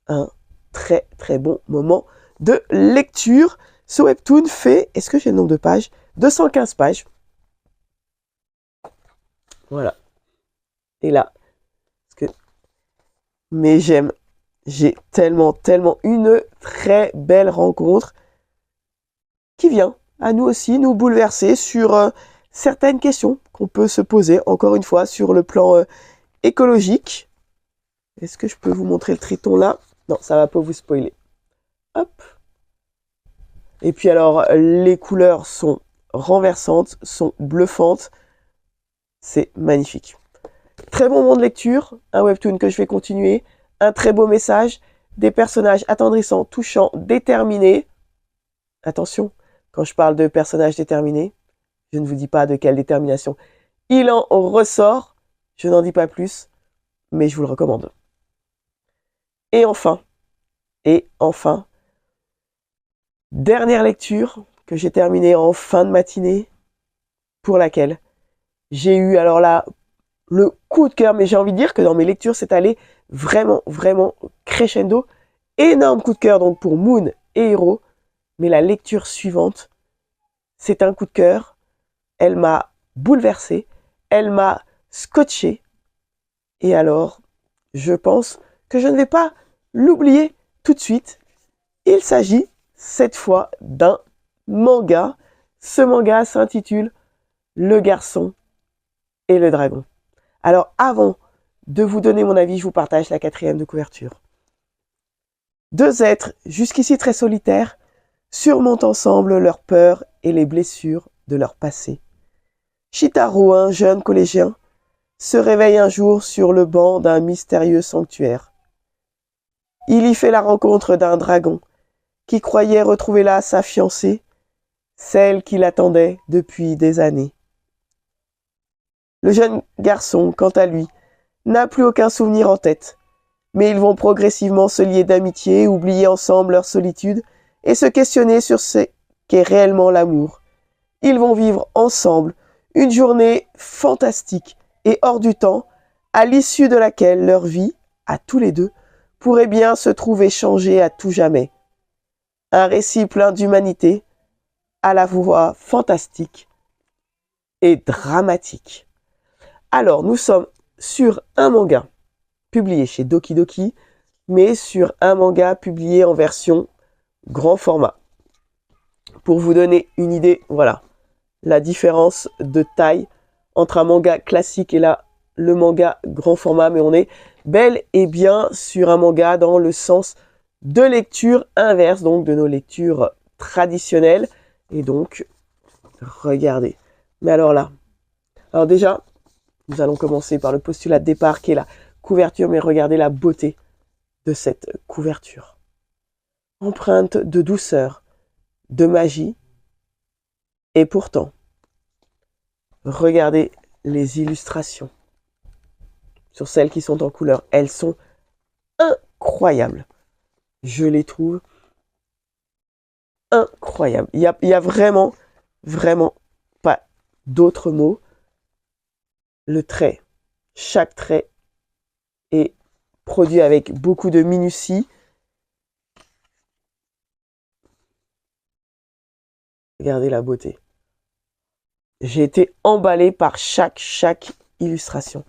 [SPEAKER 1] un très très bon moment de lecture. Ce webtoon fait, est-ce que j'ai le nombre de pages? 215 pages. Voilà. Et là, parce que... mais j'ai tellement une très belle rencontre qui vient à nous aussi nous bouleverser sur certaines questions qu'on peut se poser, encore une fois, sur le plan écologique. Est-ce que je peux vous montrer le triton là? Non, ça va pas vous spoiler. Hop. Et puis alors, les couleurs sont renversantes, sont bluffantes. C'est magnifique. Très bon moment de lecture, un webtoon que je vais continuer, un très beau message, des personnages attendrissants, touchants, déterminés. Attention, quand je parle de personnages déterminés, je ne vous dis pas de quelle détermination il en ressort, je n'en dis pas plus, mais je vous le recommande. Et enfin, dernière lecture que j'ai terminée en fin de matinée, pour laquelle j'ai eu alors là le coup de cœur, mais j'ai envie de dire que dans mes lectures, c'est allé vraiment, vraiment crescendo. Énorme coup de cœur donc pour Moon et Hero, mais la lecture suivante, c'est un coup de cœur. Elle m'a bouleversé, elle m'a scotché, et alors, je pense que je ne vais pas l'oublier tout de suite. Il s'agit cette fois d'un manga. Ce manga s'intitule Le garçon et le dragon. Alors avant de vous donner mon avis, je vous partage la 4e de couverture. Deux êtres, jusqu'ici très solitaires, surmontent ensemble leurs peurs et les blessures de leur passé. Shitaro, un jeune collégien, se réveille un jour sur le banc d'un mystérieux sanctuaire. Il y fait la rencontre d'un dragon qui croyait retrouver là sa fiancée, celle qu'il attendait depuis des années. Le jeune garçon, quant à lui, n'a plus aucun souvenir en tête, mais ils vont progressivement se lier d'amitié, oublier ensemble leur solitude et se questionner sur ce qu'est réellement l'amour. Ils vont vivre ensemble une journée fantastique et hors du temps, à l'issue de laquelle leur vie, à tous les deux, pourrait bien se trouver changée à tout jamais. Un récit plein d'humanité, à la fois fantastique et dramatique. Alors, nous sommes sur un manga publié chez Doki Doki, mais sur un manga publié en version grand format. Pour vous donner une idée, voilà, la différence de taille entre un manga classique et là, le manga grand format, mais on est bel et bien sur un manga dans le sens de lecture inverse, donc de nos lectures traditionnelles. Et donc, regardez. Mais alors là, alors déjà, nous allons commencer par le postulat de départ qui est la couverture, mais regardez la beauté de cette couverture. Empreinte de douceur, de magie, et pourtant, regardez les illustrations sur celles qui sont en couleur. Elles sont incroyables. Je les trouve incroyables. Il y a vraiment, vraiment pas d'autres mots. Le trait, chaque trait est produit avec beaucoup de minutie. Regardez la beauté. J'ai été emballé par chaque illustration.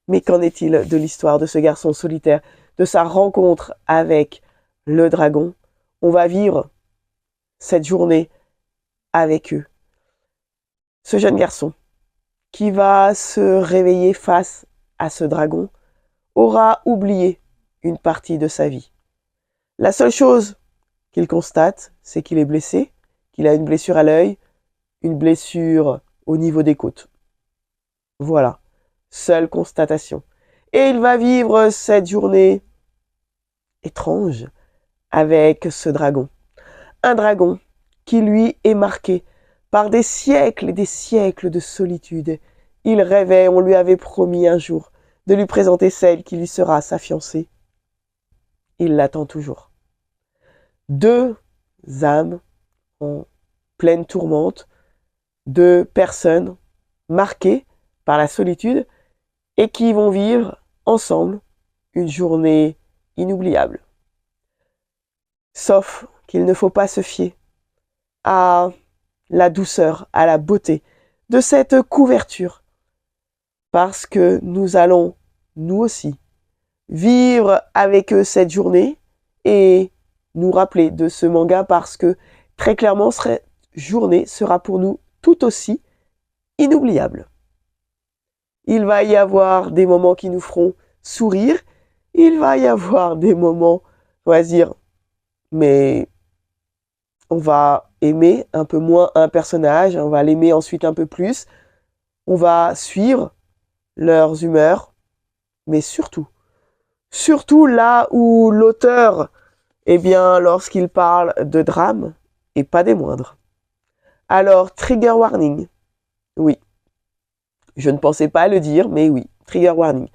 [SPEAKER 1] Mais qu'en est-il de l'histoire de ce garçon solitaire, de sa rencontre avec le dragon? On va vivre cette journée avec eux. Ce jeune garçon qui va se réveiller face à ce dragon aura oublié une partie de sa vie. La seule chose qu'il constate, c'est qu'il est blessé, qu'il a une blessure à l'œil, une blessure au niveau des côtes. Voilà, seule constatation. Et il va vivre cette journée étrange avec ce dragon. Un dragon qui lui est marqué par des siècles et des siècles de solitude. Il rêvait, on lui avait promis un jour de lui présenter celle qui lui sera sa fiancée. Il l'attend toujours. Deux âmes en pleine tourmente, deux personnes marquées par la solitude et qui vont vivre ensemble une journée inoubliable. Sauf qu'il ne faut pas se fier à la douceur, à la beauté de cette couverture, parce que nous allons, nous aussi, vivre avec eux cette journée et nous rappeler de ce manga parce que très clairement, cette journée sera pour nous tout aussi inoubliable. Il va y avoir des moments qui nous feront sourire, il va y avoir des moments, on va dire, mais on va aimer un peu moins un personnage, on va l'aimer ensuite un peu plus, on va suivre leurs humeurs, mais surtout là où l'auteur, eh bien, lorsqu'il parle de drame, et pas des moindres. Alors, trigger warning, oui. Je ne pensais pas le dire, mais oui, trigger warning.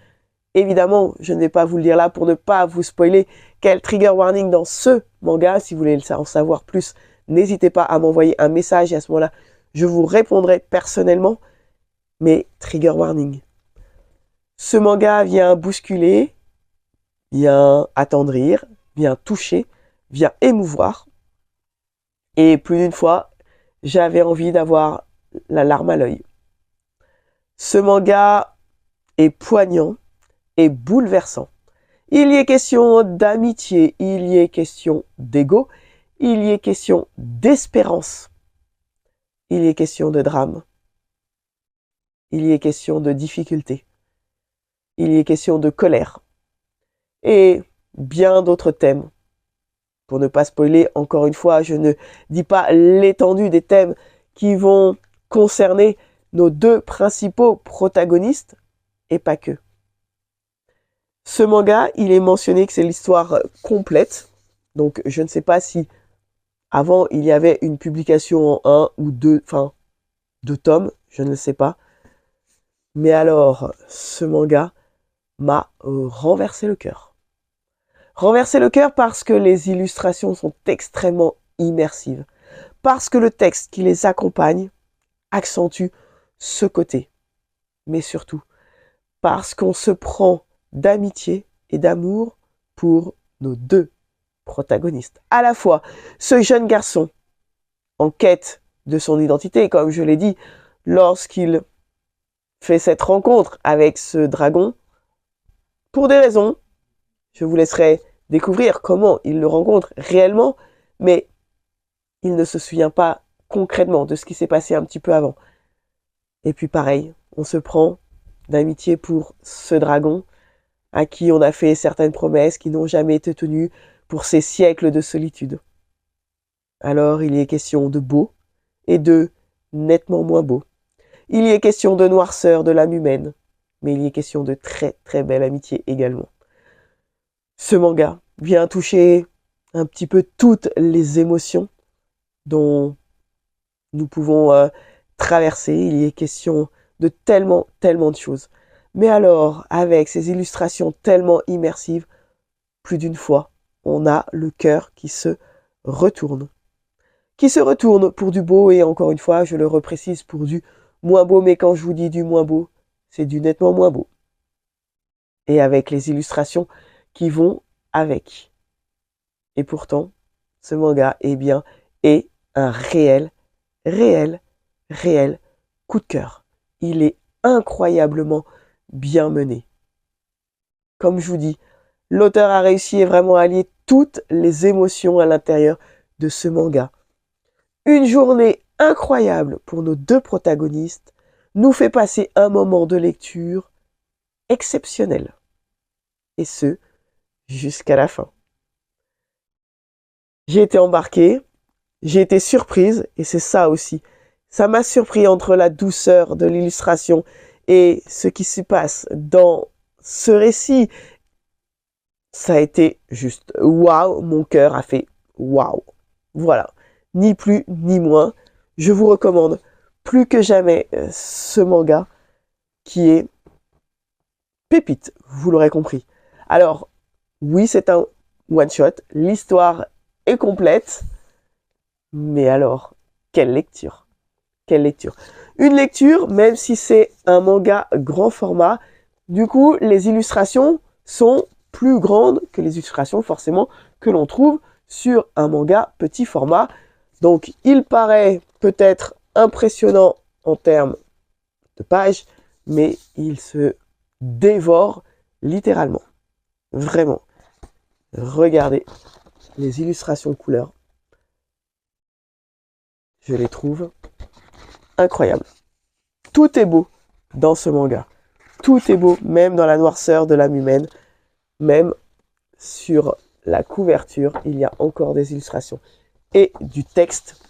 [SPEAKER 1] Évidemment, je ne vais pas vous le dire là pour ne pas vous spoiler quel trigger warning dans ce manga. Si vous voulez en savoir plus, n'hésitez pas à m'envoyer un message et à ce moment-là, je vous répondrai personnellement. Mais trigger warning. Ce manga vient bousculer, vient attendrir, vient toucher, vient émouvoir. Et plus d'une fois, j'avais envie d'avoir la larme à l'œil. Ce manga est poignant et bouleversant. Il y est question d'amitié, il y est question d'ego, il y est question d'espérance, il y est question de drame, il y est question de difficulté, il y est question de colère et bien d'autres thèmes. Pour ne pas spoiler, encore une fois, je ne dis pas l'étendue des thèmes qui vont concerner nos deux principaux protagonistes et pas que. Ce manga, il est mentionné que c'est l'histoire complète. Donc, je ne sais pas si avant, il y avait une publication en un ou deux, enfin, 2 tomes, je ne le sais pas. Mais alors, ce manga m'a renversé le cœur. Renversé le cœur parce que les illustrations sont extrêmement immersives. Parce que le texte qui les accompagne accentue ce côté. Mais surtout, parce qu'on se prend d'amitié et d'amour pour nos deux protagonistes. À la fois, ce jeune garçon en quête de son identité, comme je l'ai dit, lorsqu'il fait cette rencontre avec ce dragon, pour des raisons, je vous laisserai découvrir comment il le rencontre réellement, mais il ne se souvient pas concrètement de ce qui s'est passé un petit peu avant. Et puis pareil, on se prend d'amitié pour ce dragon à qui on a fait certaines promesses qui n'ont jamais été tenues pour ces siècles de solitude. Alors il y est question de beau et de nettement moins beau. Il y est question de noirceur de l'âme humaine, mais il y est question de très très belle amitié également. Ce manga vient toucher un petit peu toutes les émotions dont nous pouvons traverser. Il y est question de tellement de choses. Mais alors, avec ces illustrations tellement immersives, plus d'une fois, on a le cœur qui se retourne. Qui se retourne pour du beau et encore une fois, je le reprécise, pour du moins beau. Mais quand je vous dis du moins beau, c'est du nettement moins beau. Et avec les illustrations qui vont avec. Et pourtant, ce manga, eh bien, est un réel coup de cœur. Il est incroyablement bien mené. Comme je vous dis, l'auteur a réussi vraiment à allier toutes les émotions à l'intérieur de ce manga. Une journée incroyable pour nos deux protagonistes nous fait passer un moment de lecture exceptionnel. Et ce, jusqu'à la fin. J'ai été embarquée, j'ai été surprise, et c'est ça aussi. Ça m'a surpris entre la douceur de l'illustration et ce qui se passe dans ce récit. Ça a été juste waouh, mon cœur a fait waouh. Voilà, ni plus ni moins. Je vous recommande plus que jamais ce manga qui est pépite, vous l'aurez compris. Alors, oui, c'est un one-shot, l'histoire est complète, mais alors, quelle lecture! Quelle lecture! Une lecture, même si c'est un manga grand format, du coup, les illustrations sont plus grandes que les illustrations forcément que l'on trouve sur un manga petit format. Donc, il paraît peut-être impressionnant en termes de pages, mais il se dévore littéralement. Vraiment. Regardez les illustrations couleurs. Je les trouve incroyables. Tout est beau dans ce manga. Tout est beau, même dans la noirceur de l'âme humaine. Même sur la couverture, il y a encore des illustrations et du texte.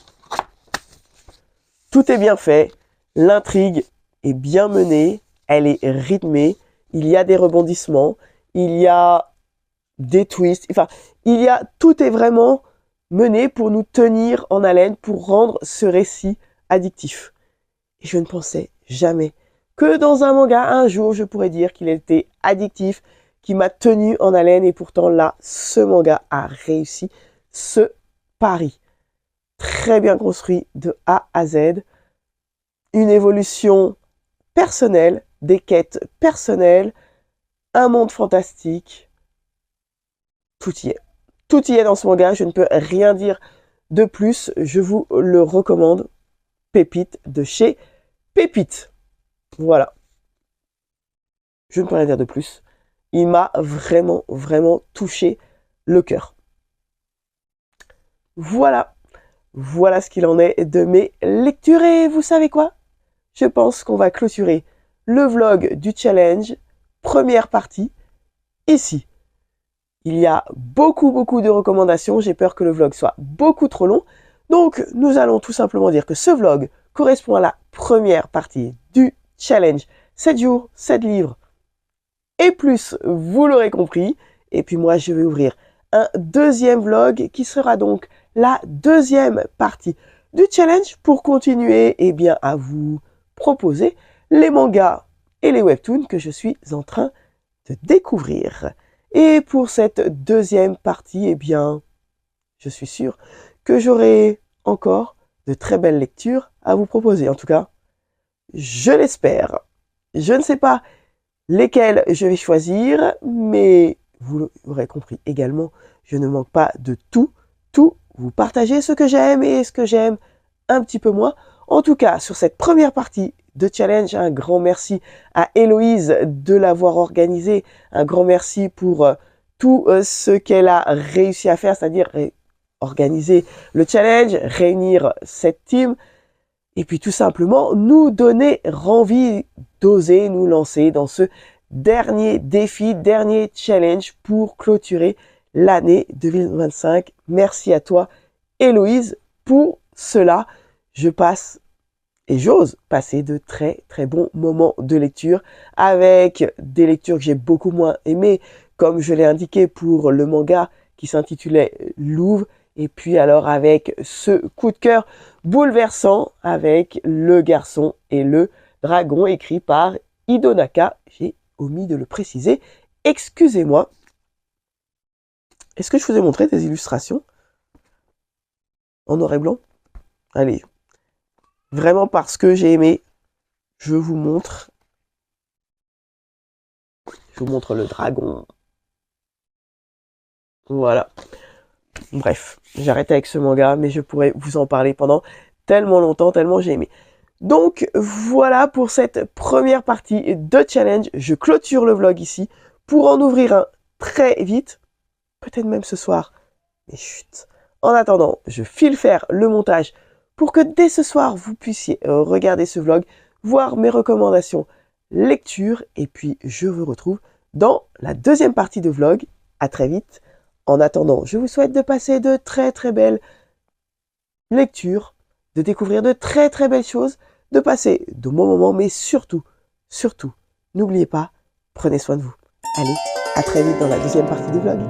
[SPEAKER 1] Tout est bien fait. L'intrigue est bien menée. Elle est rythmée. Il y a des rebondissements. Il y a des twists. Enfin, tout est vraiment mené pour nous tenir en haleine, pour rendre ce récit addictif. Et je ne pensais jamais que dans un manga, un jour, je pourrais dire qu'il était addictif, qui m'a tenu en haleine. Et pourtant, là, ce manga a réussi ce pari. Très bien construit de A à Z. Une évolution personnelle, des quêtes personnelles, un monde fantastique. Tout y est. Tout y est dans ce manga. Je ne peux rien dire de plus. Je vous le recommande. Pépite de chez Pépite. Voilà. Je ne peux rien dire de plus. Il m'a vraiment, vraiment touché le cœur. Voilà. Voilà ce qu'il en est de mes lectures. Et vous savez quoi? Je pense qu'on va clôturer le vlog du challenge, première partie, ici. Il y a beaucoup de recommandations. J'ai peur que le vlog soit beaucoup trop long. Donc, nous allons tout simplement dire que ce vlog correspond à la première partie du challenge. 7 jours, 7 livres et plus, vous l'aurez compris. Et puis moi, je vais ouvrir un deuxième vlog qui sera donc la deuxième partie du challenge pour continuer à vous proposer les mangas et les webtoons que je suis en train de découvrir. Et pour cette deuxième partie, je suis sûr que j'aurai encore de très belles lectures à vous proposer. En tout cas, je l'espère. Je ne sais pas lesquelles je vais choisir, mais vous l'aurez compris également, je ne manque pas de tout vous partager ce que j'aime et ce que j'aime un petit peu moins. En tout cas, sur cette première partie de challenge, un grand merci à Héloïse de l'avoir organisé. Un grand merci pour tout ce qu'elle a réussi à faire, c'est-à-dire organiser le challenge, réunir cette team, et puis tout simplement nous donner envie d'oser nous lancer dans ce dernier défi, dernier challenge pour clôturer l'année 2025. Merci à toi, Héloïse, pour cela. Je passe et j'ose passer de très bons moments de lecture avec des lectures que j'ai beaucoup moins aimées, comme je l'ai indiqué pour le manga qui s'intitulait Louvre, et puis alors avec ce coup de cœur bouleversant avec Le Garçon et le Dragon, écrit par Hidonaka. J'ai omis de le préciser, excusez-moi. Est-ce que je vous ai montré des illustrations en noir et blanc? Allez, vraiment parce que j'ai aimé, je vous montre le dragon. Voilà. Bref, j'arrête avec ce manga, mais je pourrais vous en parler pendant tellement longtemps, tellement j'ai aimé. Donc voilà pour cette première partie de challenge. Je clôture le vlog ici pour en ouvrir un très vite, peut-être même ce soir. Mais chut. En attendant, je file faire le montage pour que dès ce soir, vous puissiez regarder ce vlog, voir mes recommandations lecture. Et puis, je vous retrouve dans la deuxième partie de vlog. À très vite. En attendant, je vous souhaite de passer de très très belles lectures, de découvrir de très très belles choses, de passer de bons moments, mais surtout, n'oubliez pas, prenez soin de vous. Allez, à très vite dans la deuxième partie du vlog.